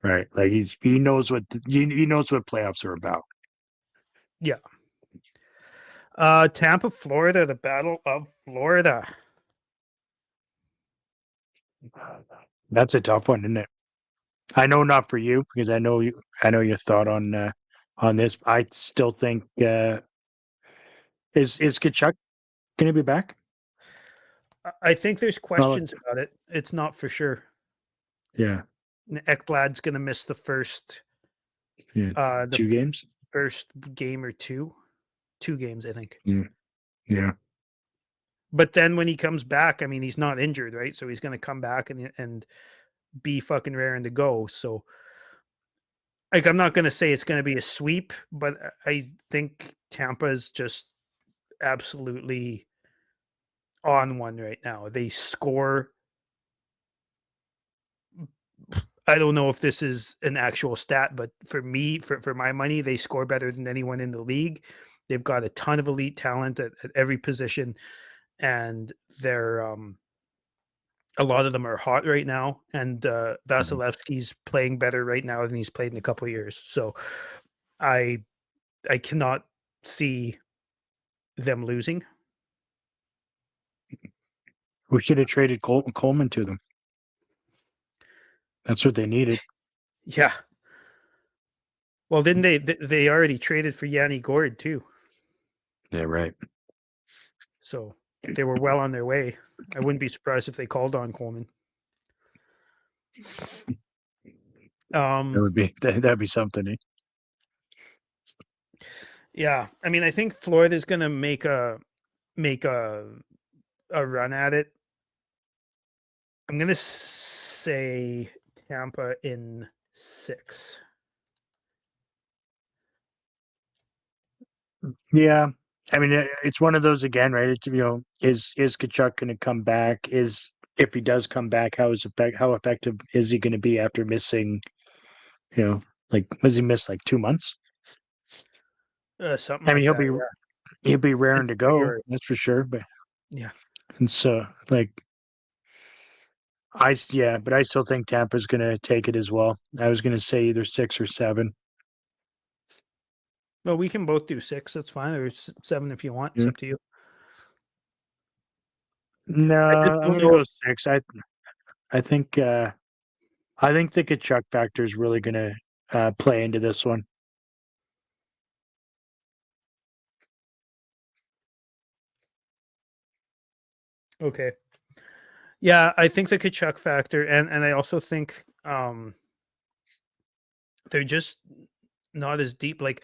Right, like he knows what playoffs are about. Yeah. Tampa, Florida, the Battle of Florida. That's a tough one, isn't it? I know not for you because I know your thought on this. I still think is Tkachuk going to be back? I think there's questions about it. It's not for sure. Yeah. Ekblad's going to miss the first 2 games. First game or two games, I think. Yeah. But then when he comes back, I mean, he's not injured, right? So he's going to come back and be fucking raring to go. So, like, I'm not going to say it's going to be a sweep, but I think Tampa is just absolutely on one right now. They score. I don't know if this is an actual stat, but for me, for my money, they score better than anyone in the league. They've got a ton of elite talent at every position, and they're a lot of them are hot right now. And Vasilevsky's playing better right now than he's played in a couple of years. So I cannot see them losing. We should have traded Coleman to them. That's what they needed. Yeah. Well, didn't they already traded for Yanni Gord too? Yeah, right. So they were well on their way. I wouldn't be surprised if they called on Coleman. That'd be something. Eh? Yeah, I mean, I think Florida's going to make a run at it. I'm going to say Tampa in 6. Yeah, I mean, it's one of those again, right? It's, is Tkachuk going to come back? If he does come back, how effective is he going to be after missing? Was he missed like 2 months? Something. I mean, like that, he'll be raring to go. February. That's for sure. But yeah, and so but I still think Tampa's going to take it as well. I was going to say either 6 or 7. well, we can both do 6. That's fine, or 7 if you want. It's up to you. No, I'm going to go 6. I think the Tkachuk factor is really going to play into this one. Okay. Yeah, I think the Tkachuk factor, and I also think they're just not as deep. Like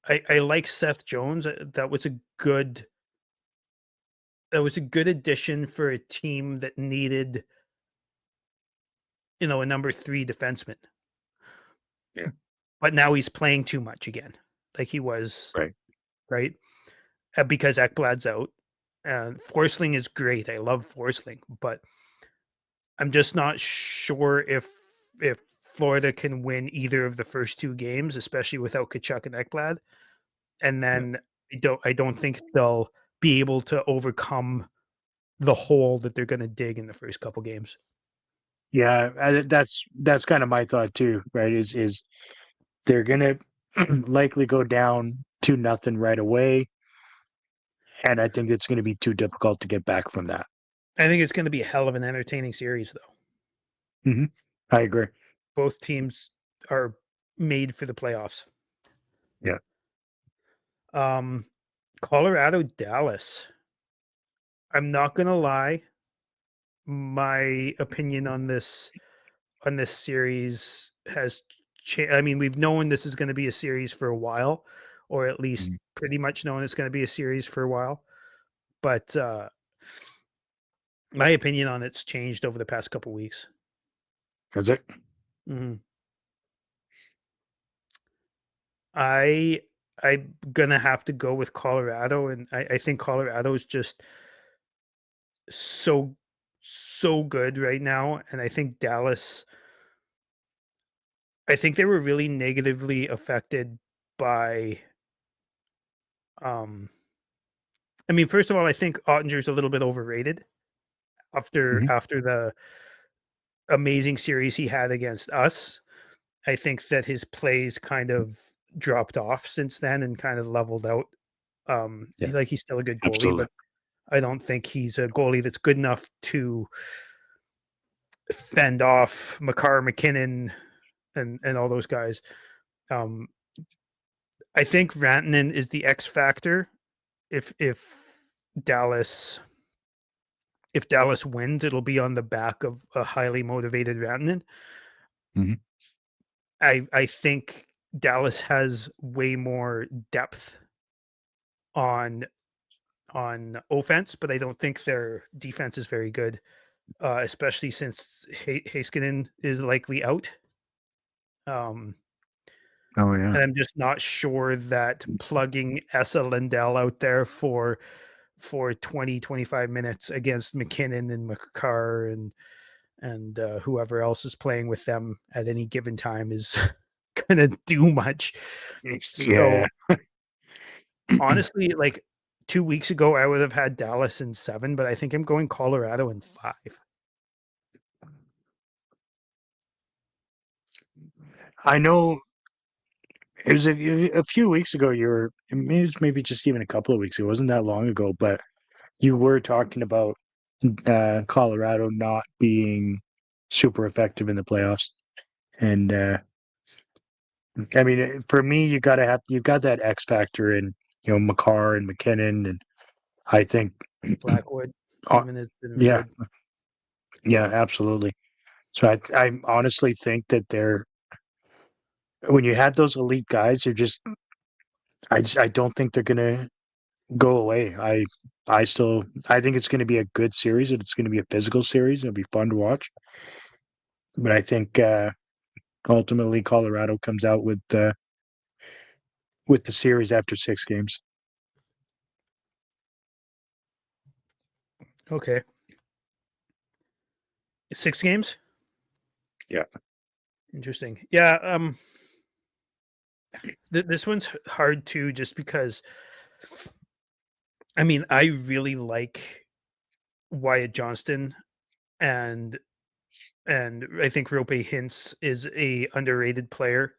I like Seth Jones. That was a good addition for a team that needed, a number 3 defenseman. Yeah. But now he's playing too much again, like he was. Right? Because Ekblad's out. Forsling is great. I love Forsling, but I'm just not sure if Florida can win either of the first 2 games, especially without Tkachuk and Ekblad. And then I don't think they'll be able to overcome the hole that they're going to dig in the first couple games. Yeah, that's kind of my thought too. Right? Is they're going to likely go down 2-0 right away, and I think it's going to be too difficult to get back from that. I think it's going to be a hell of an entertaining series, though. Mm-hmm. I agree. Both teams are made for the playoffs. Yeah. Colorado, Dallas. I'm not going to lie. My opinion on this on this series has I mean, we've known this is going to be a series for a while, or at least pretty much known it's going to be a series for a while. But my opinion on it's changed over the past couple weeks. Is it? Mm-hmm. I'm gonna have to go with Colorado, and I think Colorado is just so good right now, and I think Dallas. I think they were really negatively affected by. I mean, first of all, I think Ottinger's a little bit overrated after the amazing series he had against us. I think that his plays kind of dropped off since then and kind of leveled out. Like he's still a good goalie, Absolutely. but I don't think he's a goalie that's good enough to fend off Makar, McKinnon, and all those guys. I think Rantanen is the X factor. If Dallas wins, it'll be on the back of a highly motivated Rantanen. I think Dallas has way more depth on offense, but I don't think their defense is very good, especially since Heiskanen is likely out. Oh yeah. And I'm just not sure that plugging Esa Lindell out there for 20, 25 minutes against McKinnon and Makar and whoever else is playing with them at any given time is going to do much. Yeah. So, honestly, like 2 weeks ago, I would have had Dallas in 7, but I think I'm going Colorado in 5. I know it was a few weeks ago. It was maybe just even a couple of weeks ago. It wasn't that long ago, but you were talking about Colorado not being super effective in the playoffs. And I mean, for me, you've got that X factor in, Makar and McKinnon, and I think Blackwood, even has been yeah, good. yeah, absolutely. So I honestly think that when you have those elite guys, I don't think they're gonna go away. I think it's gonna be a good series, and it's gonna be a physical series. It'll be fun to watch. But I think ultimately Colorado comes out with the series after 6 games. Okay. 6 games? Yeah. Interesting. Yeah, this one's hard too, just because I mean, I really like Wyatt Johnston, and I think Rope Hintz is a underrated player.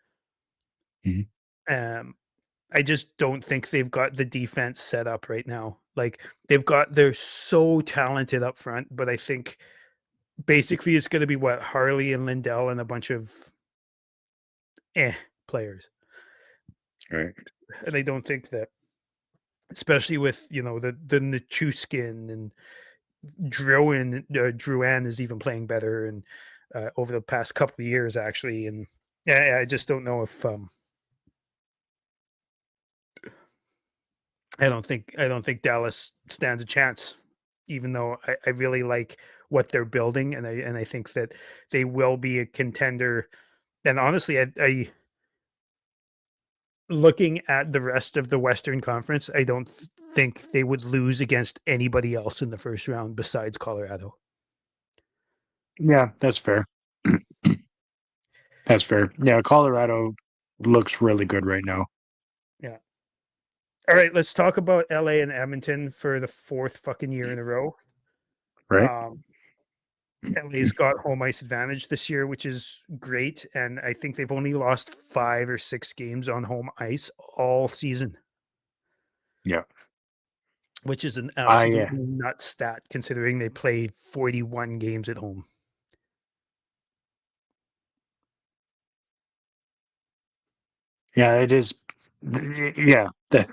I just don't think they've got the defense set up right now. Like they're so talented up front, but I think basically it's going to be what Harley and Lindell and a bunch of players. Right. And I don't think that, especially with the Nichushkin and Drouin is even playing better, and over the past couple of years actually, and I just don't know if I don't think Dallas stands a chance, even though I really like what they're building, and I think that they will be a contender. And honestly, I looking at the rest of the Western Conference, I don't think they would lose against anybody else in the first round besides Colorado. Yeah, that's fair. That's fair. Yeah, Colorado looks really good right now. Yeah. All right, let's talk about LA and Edmonton for the 4th fucking year in a row. Right. LA's got home ice advantage this year, which is great, and I think they've only lost 5 or 6 games on home ice all season. Yeah. Which is an absolutely nut stat considering they play 41 games at home. Yeah, it is. Yeah, the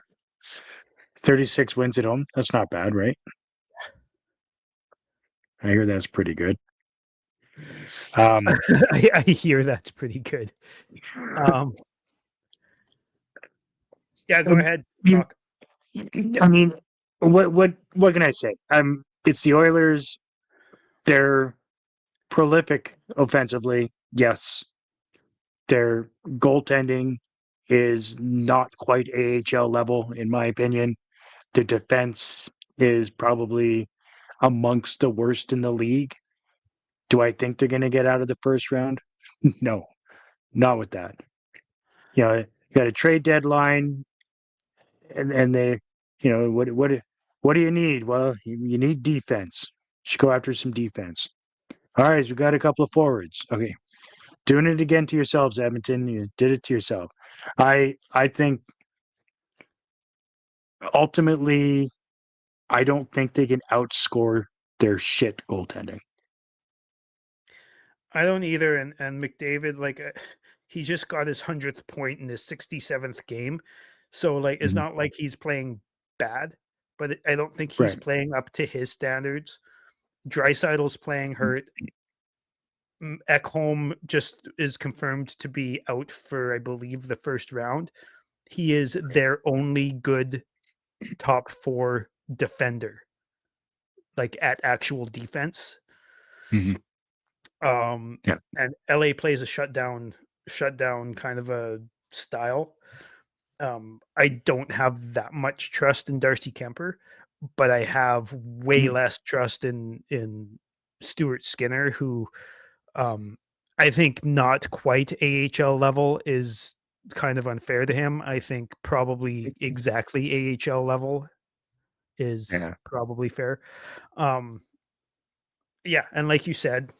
36 wins at home. That's not bad, right? I hear that's pretty good. I hear that's pretty good. Yeah, go ahead. Talk. I mean, what can I say? It's the Oilers. They're prolific offensively. Yes, their goaltending is not quite AHL level, in my opinion. Their defense is probably amongst the worst in the league. Do I think they're going to get out of the first round? No, not with that. You got a trade deadline, and they, what do you need? Well, you need defense. You should go after some defense. All right, we got a couple of forwards. Okay, doing it again to yourselves, Edmonton. You did it to yourself. I think ultimately, I don't think they can outscore their shit goaltending. I don't either. And McDavid, he just got his 100th point in his 67th game. So, it's not like he's playing bad, but I don't think he's playing up to his standards. Draisaitl's playing hurt. Ekholm just is confirmed to be out for, I believe, the first round. He is their only good top 4 defender, at actual defense. Mm-hmm. And LA plays a shutdown kind of a style. I don't have that much trust in Darcy Kemper, but I have way less trust in Stuart Skinner, who I think not quite AHL level is kind of unfair to him. I think probably exactly AHL level is probably fair. Yeah, and like you said,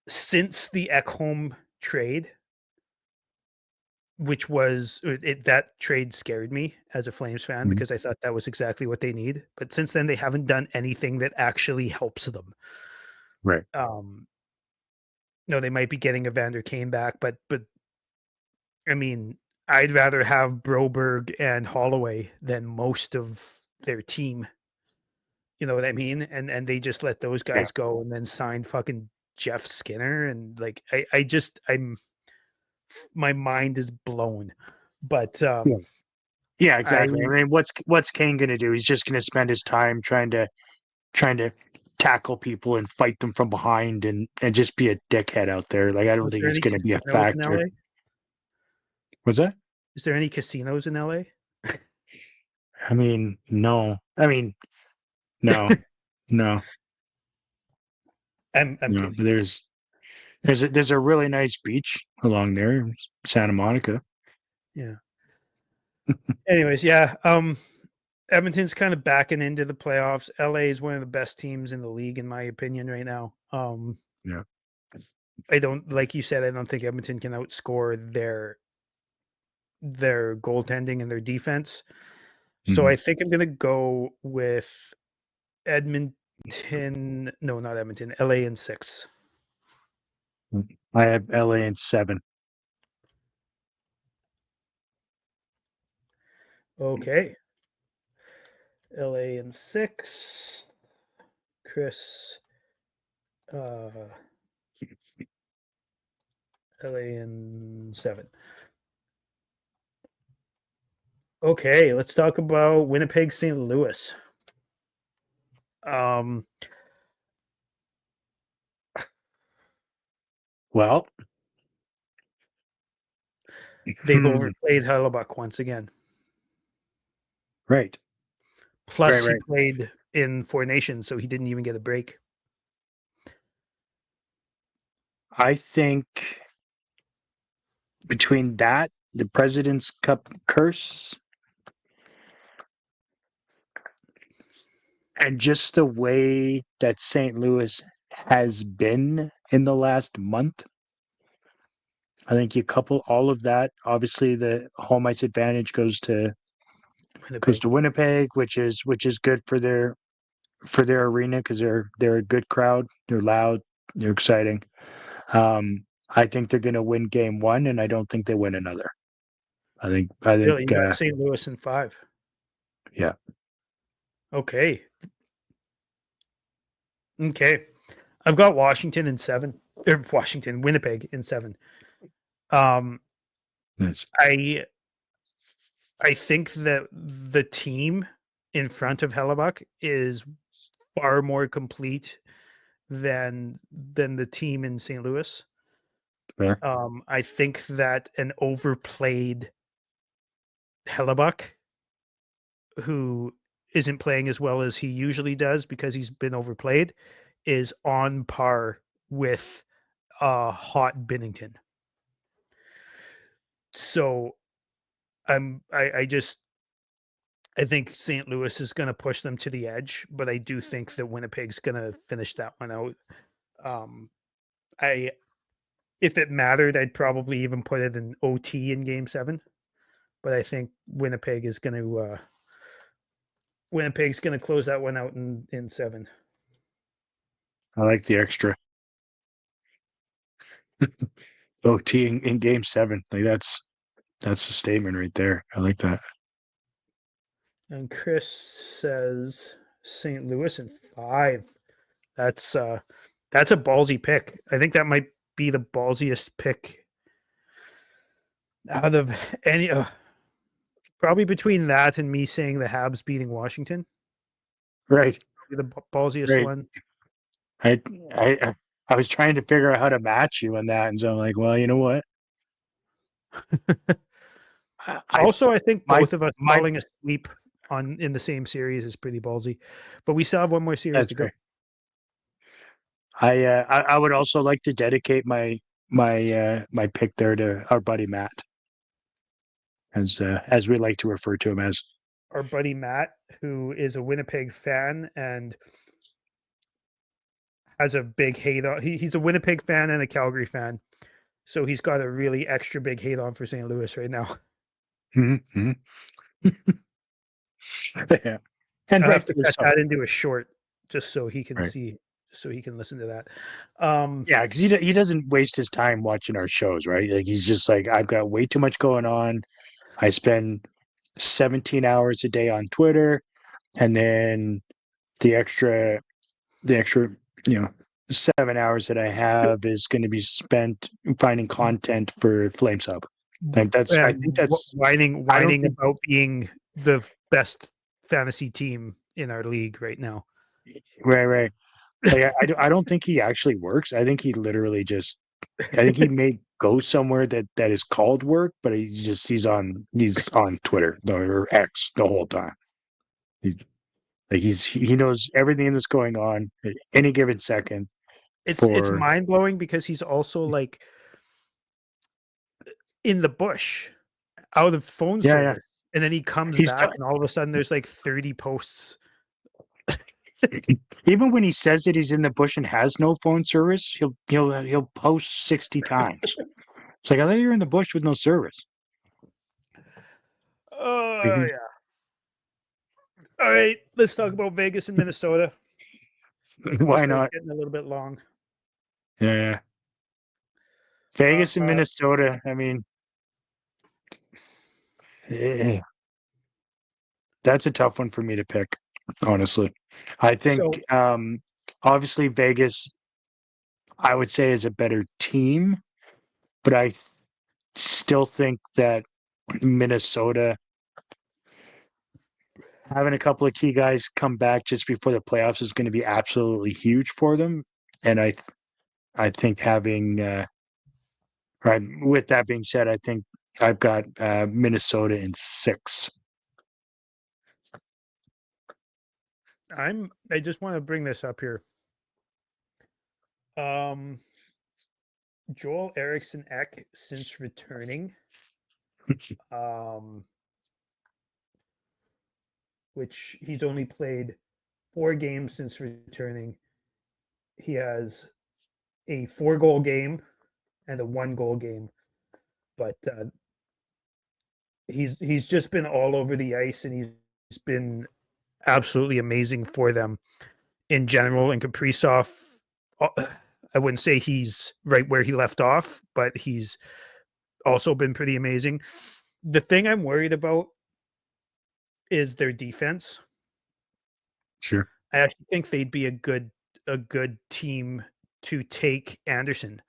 since the Ekholm trade, which was that trade scared me as a Flames fan because I thought that was exactly what they need. But since then, they haven't done anything that actually helps them. Right. No, they might be getting Evander Kane back, but I mean, I'd rather have Broberg and Holloway than most of their team. You know what I mean? And they just let those guys go and then signed fucking Jeff Skinner, and my mind is blown. But yeah, exactly. I mean, what's Kane going to do? He's just going to spend his time trying to tackle people and fight them from behind and just be a dickhead out there. Like, I don't think he's going to be a factor. What's that? Is there any casinos in LA? I mean, no. No. No. I'm kidding. There's a really nice beach along there, Santa Monica. Yeah. Anyways, yeah. Edmonton's kind of backing into the playoffs. LA is one of the best teams in the league, in my opinion, right now. Yeah. I don't, like you said, I don't think Edmonton can outscore their goaltending and their defense. So I think I'm going to go with Edmonton. No, not Edmonton. LA in 6. I have LA in 7. Okay. LA in 6. Chris. LA in 7. Okay, let's talk about Winnipeg, St. Louis. Well, they've overplayed Hellebuck once again. Right. Plus, he played in 4 Nations, so he didn't even get a break. I think between that, the President's Cup curse, and just the way that St. Louis has been in the last month, I think you couple all of that. Obviously, the home ice advantage goes to Winnipeg, which is good for their arena because they're a good crowd. They're loud. They're exciting. I think they're going to win game 1, and I don't think they win another. I think really, you got St. Louis in 5. Yeah. Okay. I've got Washington in 7. Or Winnipeg in 7. Nice. I think that the team in front of Hellebuck is far more complete than the team in St. Louis. Fair. I think that an overplayed Hellebuck, who isn't playing as well as he usually does because he's been overplayed, is on par with hot Binnington. So I think St. Louis is going to push them to the edge, but I do think that Winnipeg's going to finish that one out. If it mattered, I'd probably even put it in OT in Game 7, but I think Winnipeg's going to close that one out in 7. I like the extra. OT in Game 7. Like that's a statement right there. I like that. And Chris says St. Louis in 5. That's a ballsy pick. I think that might be the ballsiest pick out of any. Probably between that and me saying the Habs beating Washington. Right. The ballsiest one. I was trying to figure out how to match you on that, and so I'm like, well, you know what? I think both of us calling a sweep in the same series is pretty ballsy, but we still have one more series to go. I would also like to dedicate my pick there to our buddy Matt, as we like to refer to him as. Our buddy Matt, who is a Winnipeg fan and has a big hate on. He's a Winnipeg fan and a Calgary fan, so he's got a really extra big hate on for St. Louis right now. Mm-hmm. Yeah, and I have to cut that into a short just so he can see, so he can listen to that. Yeah, because he doesn't waste his time watching our shows, right? Like he's just like, I've got way too much going on. I spend 17 hours a day on Twitter, and then the extra 7 hours that I have is going to be spent finding content for Flames Hub. Like I think that's whining about being the best fantasy team in our league right now. Right. Like I don't think he actually works. I think he literally I think he may go somewhere that is called work, but he's on Twitter or X the whole time. He knows everything that's going on at any given second. It's mind blowing because he's also like in the bush, out of phone service, and then he comes back, and all of a sudden there's like 30 posts. Even when he says that he's in the bush and has no phone service, he'll post 60 times. It's like, I thought you were in the bush with no service. Oh yeah. All right, let's talk about Vegas and Minnesota. Why not? Getting a little bit long. Yeah. Vegas and Minnesota. I mean, that's a tough one for me to pick, honestly. I think obviously Vegas, I would say, is a better team, but I still think that Minnesota, having a couple of key guys come back just before the playoffs is going to be absolutely huge for them. And I think having with that being said, I think I've got Minnesota in 6. I just want to bring this up here. Joel Eriksson Ek, since returning, which he's only played 4 games since returning. He has a 4-goal game and a 1-goal game, but he's just been all over the ice, and he's been absolutely amazing for them in general. And Kaprizov, I wouldn't say he's right where he left off, but he's also been pretty amazing. The thing I'm worried about is their defense. Sure. I actually think they'd be a good team to take Andersson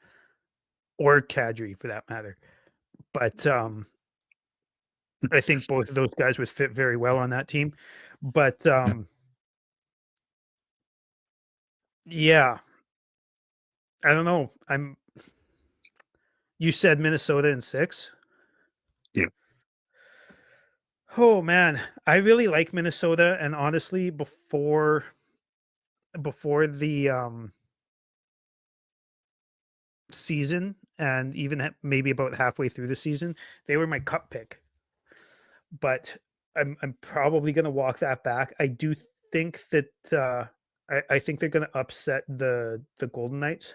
or Kadri for that matter. But I think both of those guys would fit very well on that team. But yeah, I don't know. You said Minnesota in 6? Yeah. Oh man, I really like Minnesota, and honestly, before the season, and even maybe about halfway through the season, they were my cup pick. But I'm probably going to walk that back. I do think that I think they're going to upset the Golden Knights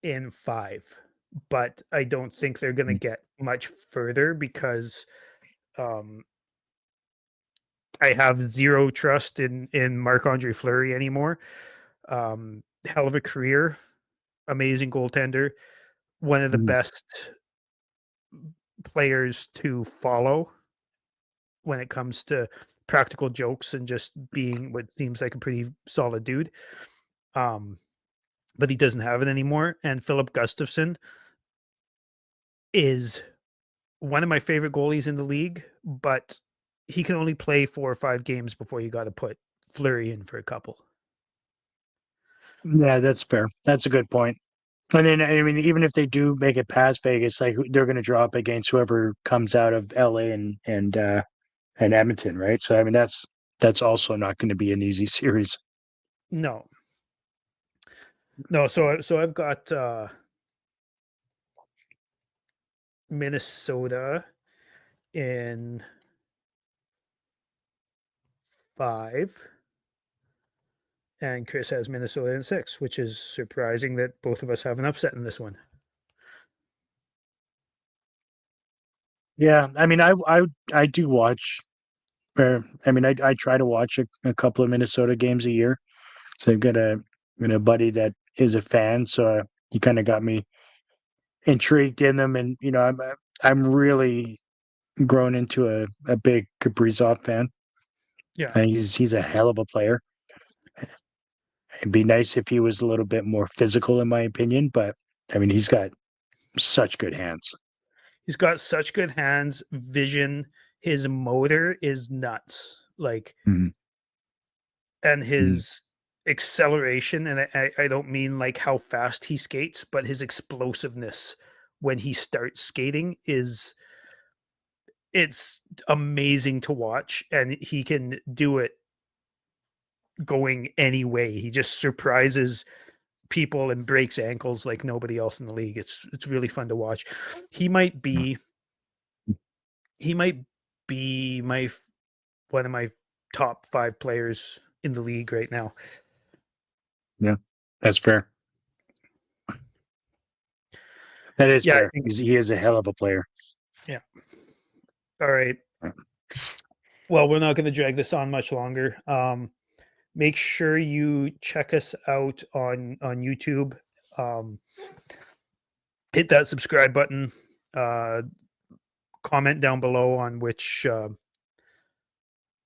in 5, but I don't think they're going to get much further because I have zero trust in Marc-Andre Fleury anymore. Hell of a career, amazing goaltender, one of the best players to follow when it comes to practical jokes and just being what seems like a pretty solid dude. But he doesn't have it anymore. And Philip Gustafsson is one of my favorite goalies in the league, but he can only play 4 or 5 games before you got to put Fleury in for a couple. Yeah, that's fair. That's a good point. And then, I mean, even if they do make it past Vegas, like they're going to drop against whoever comes out of LA and Edmonton, right? So, I mean, that's also not going to be an easy series. No. So I've got Minnesota in 5, and Chris has Minnesota in 6, which is surprising that both of us have an upset in this one. Yeah, I mean, I do watch. I mean, I try to watch a couple of Minnesota games a year. So I've got a buddy that is a fan, so he kind of got me intrigued in them, and I'm really grown into a big Kaprizov fan. Yeah, And he's a hell of a player. It'd be nice if he was a little bit more physical, in my opinion, but I mean, he's got such good hands. he's got such good hands, vision. His motor is nuts. Like, and his acceleration, and I don't mean like how fast he skates, but his explosiveness when he starts skating it's amazing to watch, and he can do it going any way. He just surprises people and breaks ankles like nobody else in the league. It's really fun to watch. He might be my one of my top 5 players in the league right now. Yeah, that's fair. That is fair. He is a hell of a player. Yeah. All right. Well, we're not going to drag this on much longer. Make sure you check us out on YouTube. Hit that subscribe button. Comment down below on which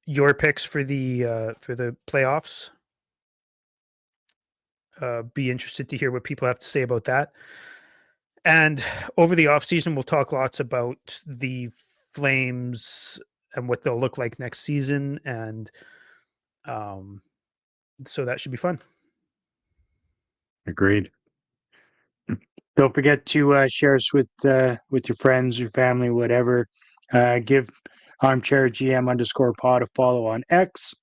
your picks for the playoffs. Be interested to hear what people have to say about that. And over the off season, we'll talk lots about the Flames and what they'll look like next season, and so that should be fun. Agreed. Don't forget to share us with your friends, your family, whatever. Give Armchair GM _pod a follow on X.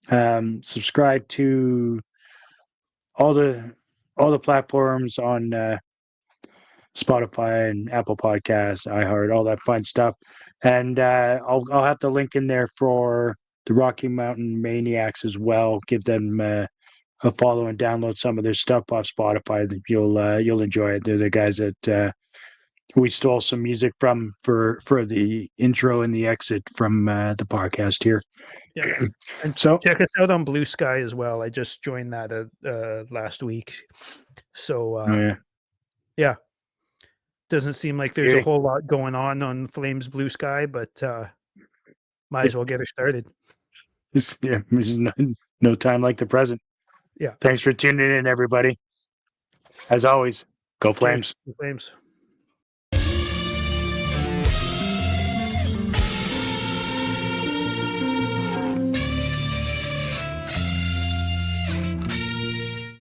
Subscribe to all the platforms on Spotify and Apple Podcasts, iHeart, all that fun stuff. And I'll have the link in there for the Rocky Mountain Maniacs as well. Give them a follow and download some of their stuff off Spotify. You'll enjoy it. They're the guys that we stole some music from for the intro and the exit from the podcast here. Yeah, and so check us out on Blue Sky as well. I just joined that last week, so yeah. Doesn't seem like there's a whole lot going on Flames Blue Sky, but might as well get her started. Yeah, there's no time like the present. Yeah. Thanks for tuning in, everybody. As always, go Cheers. Flames. Go Flames.